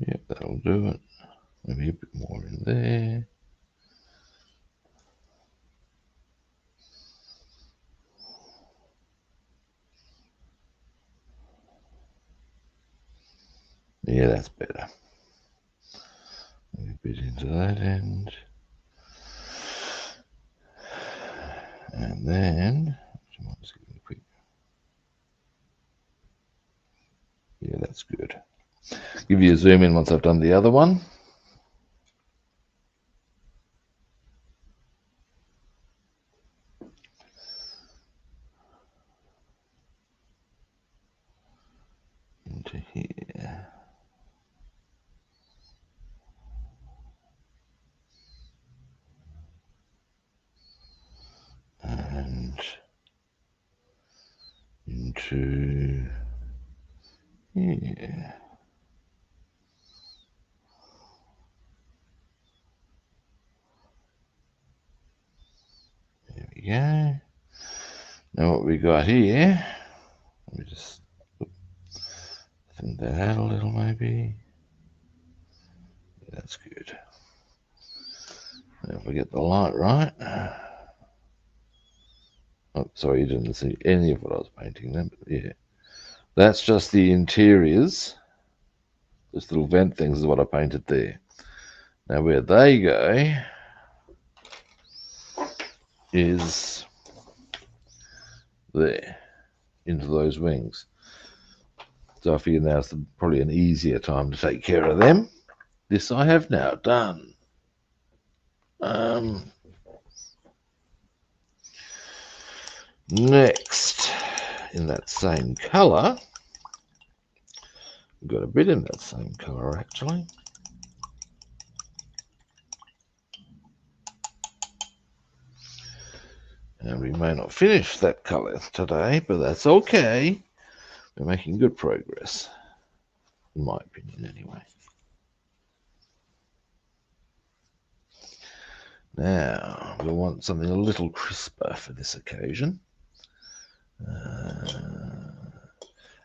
Yep, that'll do it. Maybe a bit more in there. Yeah, that's better. Maybe a bit into that end. And then, yeah, that's good. Give you a zoom in once I've done the other one. Into here. And into here. There we go. Now what we got here, let me just thin that out a little maybe. Yeah, that's good. Now if we get the light right. Oh, sorry, you didn't see any of what I was painting then, but yeah. That's just the interiors. Those little vent things is what I painted there. Now where they go is there, into those wings. So I figure now's probably an easier time to take care of them. This I have now done. Next, in that same colour, we've got a bit in that same colour actually. And we may not finish that colour today, but that's okay. We're making good progress, in my opinion anyway. Now, we'll want something a little crisper for this occasion.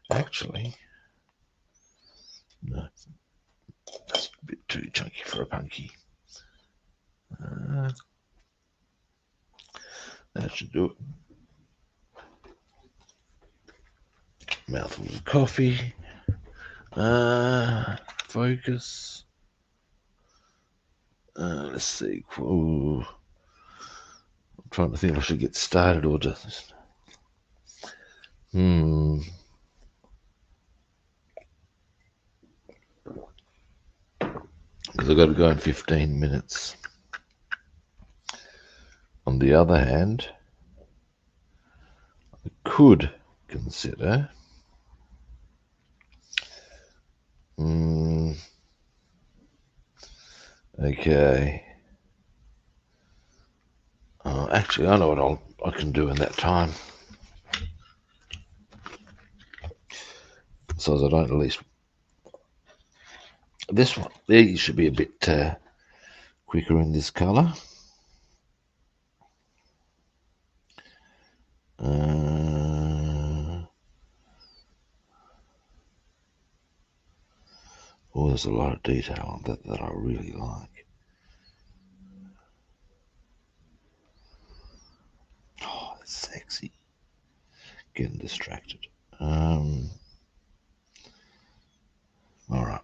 Actually, no, that's a bit too chunky for a punky. That should do it. Mouthful of coffee. Focus. Let's see. Ooh. I'm trying to think if I should get started or just. Because I've got to go in 15 minutes. On the other hand, I could consider okay. Actually, I know what I can do in that time. So as I don't at least this one there should be a bit quicker in this colour. Oh, there's a lot of detail on that I really like. Oh, that's sexy. Getting distracted. All right.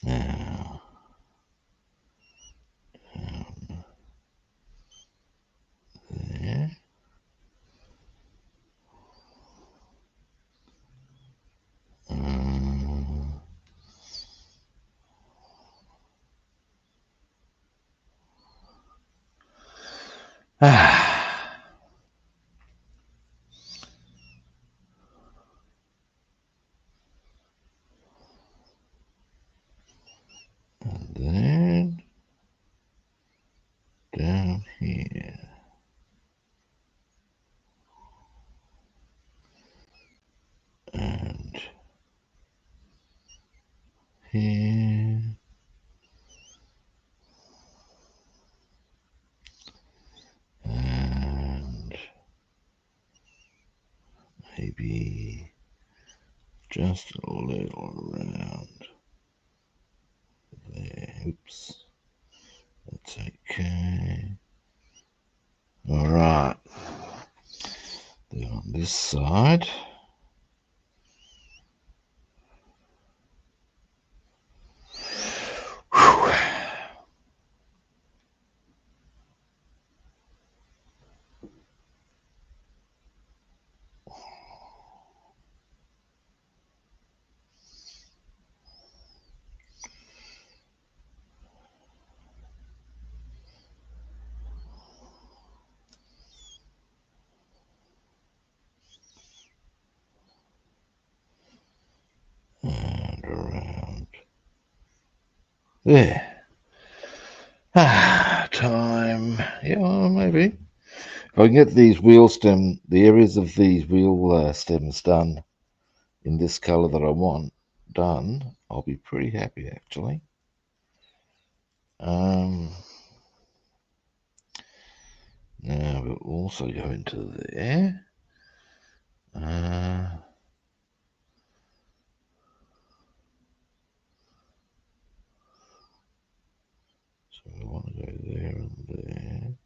Now, there. here. And here. And maybe just a little around there. Oops. That's okay. All right. Then on this side. And around there. Time. Yeah, well, maybe. If I can get these the areas of these wheel stems done in this colour that I want done, I'll be pretty happy actually. Now we'll also go into there. So we want to go there and there.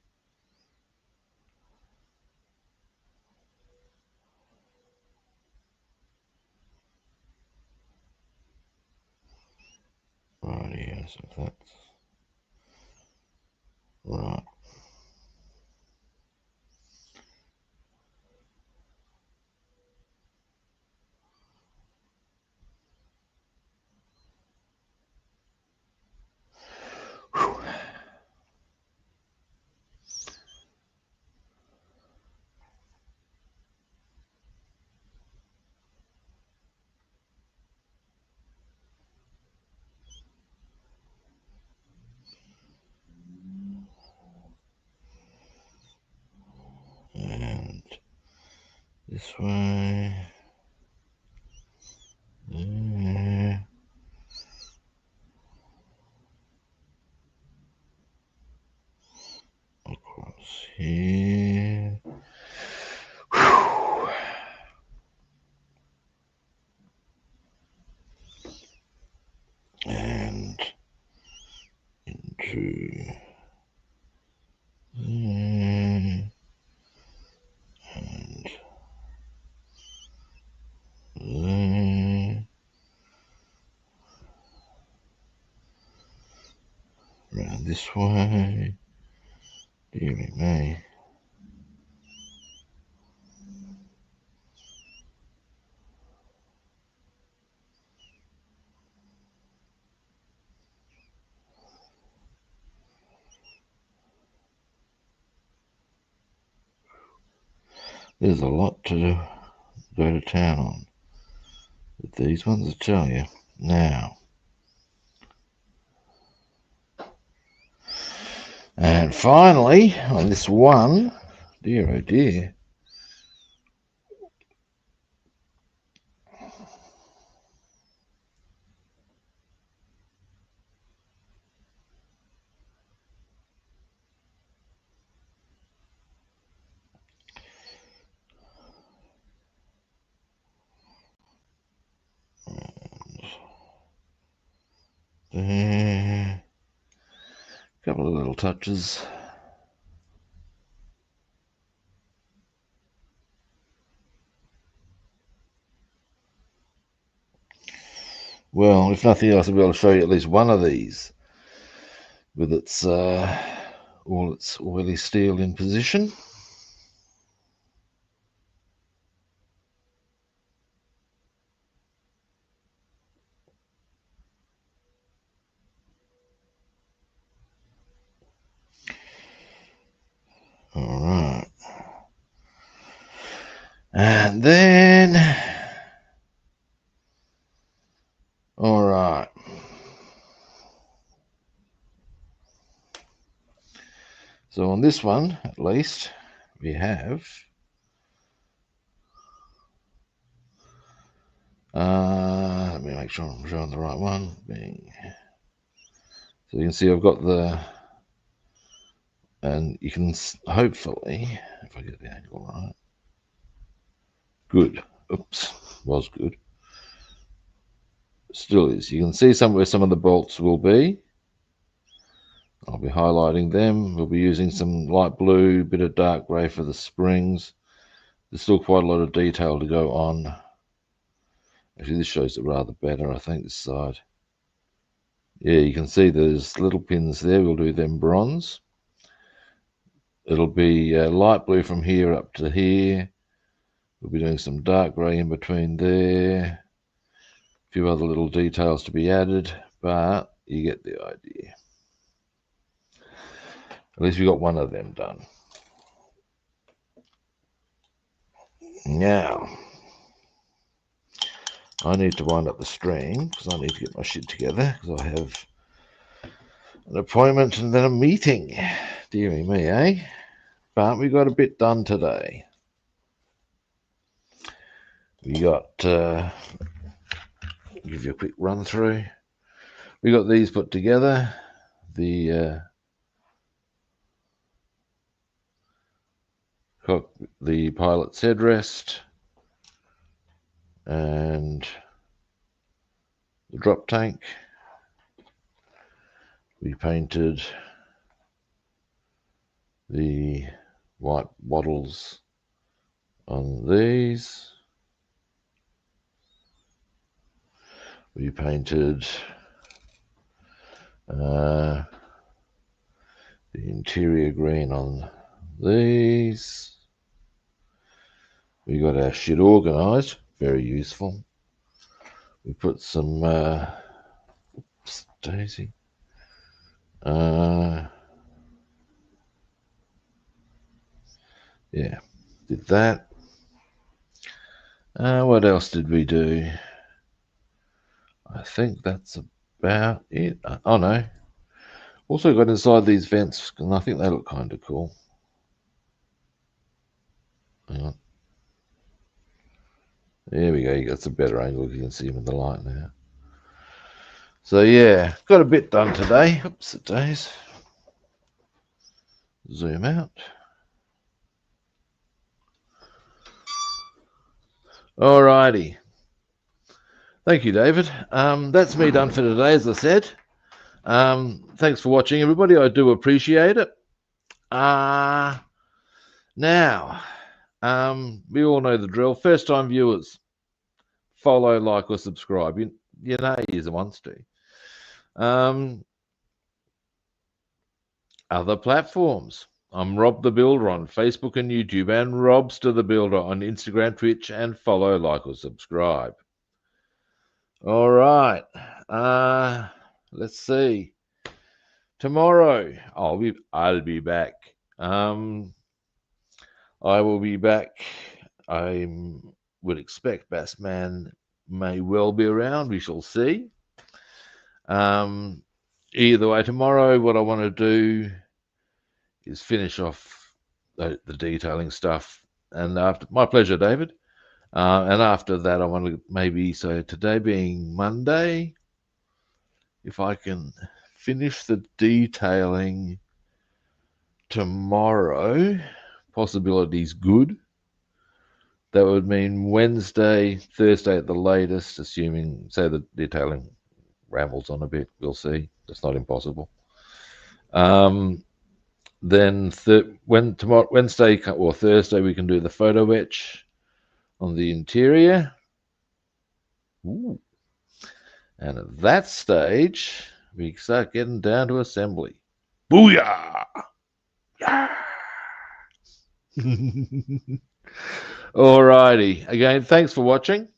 Right here, so that's right. And this way. There. Across here. And into there. And there. Round this way. Dearie me. There's a lot to go to town on with these ones, I tell you. Now, and finally, on this one, dear oh dear. There. A couple of little touches. Well, if nothing else, I'll be able to show you at least one of these with its all its oily steel in position. All right. And then, all right. So on this one, at least, we have let me make sure I'm showing the right one. Bing. So you can see I've got the, and you can hopefully, if I get the angle right, good. Oops, was good. Still is. You can see where some of the bolts will be. I'll be highlighting them. We'll be using some light blue, bit of dark grey for the springs. There's still quite a lot of detail to go on. Actually, this shows it rather better, I think, this side. Yeah, you can see there's little pins there. We'll do them bronze. It'll be light blue from here up to here. We'll be doing some dark grey in between there. A few other little details to be added, but you get the idea. At least we got one of them done. Now, I need to wind up the stream because I need to get my shit together because I have an appointment and then a meeting. Deary me, eh? But we got a bit done today. We got, give you a quick run through. We got these put together. The pilot's headrest and the drop tank. We painted the white wattles on these. We painted the interior green on these. We got our shit organised, very useful. We put some oops, daisy. Yeah, did that. What else did we do? I think that's about it. Oh no. Also got inside these vents, and I think they look kind of cool. Hang on. There we go. You got some better angle. You can see them in the light now. So yeah, got a bit done today. Oops, it days. Zoom out. Alrighty. Thank you, David. That's me done for today, as I said. Thanks for watching, everybody. I do appreciate it. Now, we all know the drill. First-time viewers, follow, like, or subscribe. You know you're the ones to. Other platforms. I'm Rob the Builder on Facebook and YouTube, and Robster the Builder on Instagram, Twitch, and follow, like, or subscribe. All right. Let's see. Tomorrow, I'll be back. I will be back. I would expect Bassman may well be around. We shall see. Either way, tomorrow, what I want to do is finish off the detailing stuff. And after, my pleasure, David. And after that, I want to maybe, so today being Monday, if I can finish the detailing tomorrow, possibilities good. That would mean Wednesday, Thursday at the latest, assuming, say, the detailing rambles on a bit. We'll see. That's not impossible. Then Wednesday or Thursday, we can do the photo etch on the interior. Ooh. And at that stage, we start getting down to assembly. Booyah! Yeah! Alrighty. Again, thanks for watching.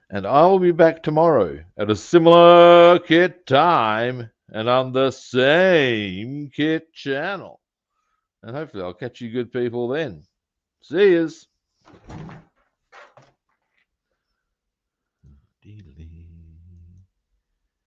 And I will be back tomorrow at a similar kit time and on the same kit channel. And hopefully I'll catch you good people then. See yous.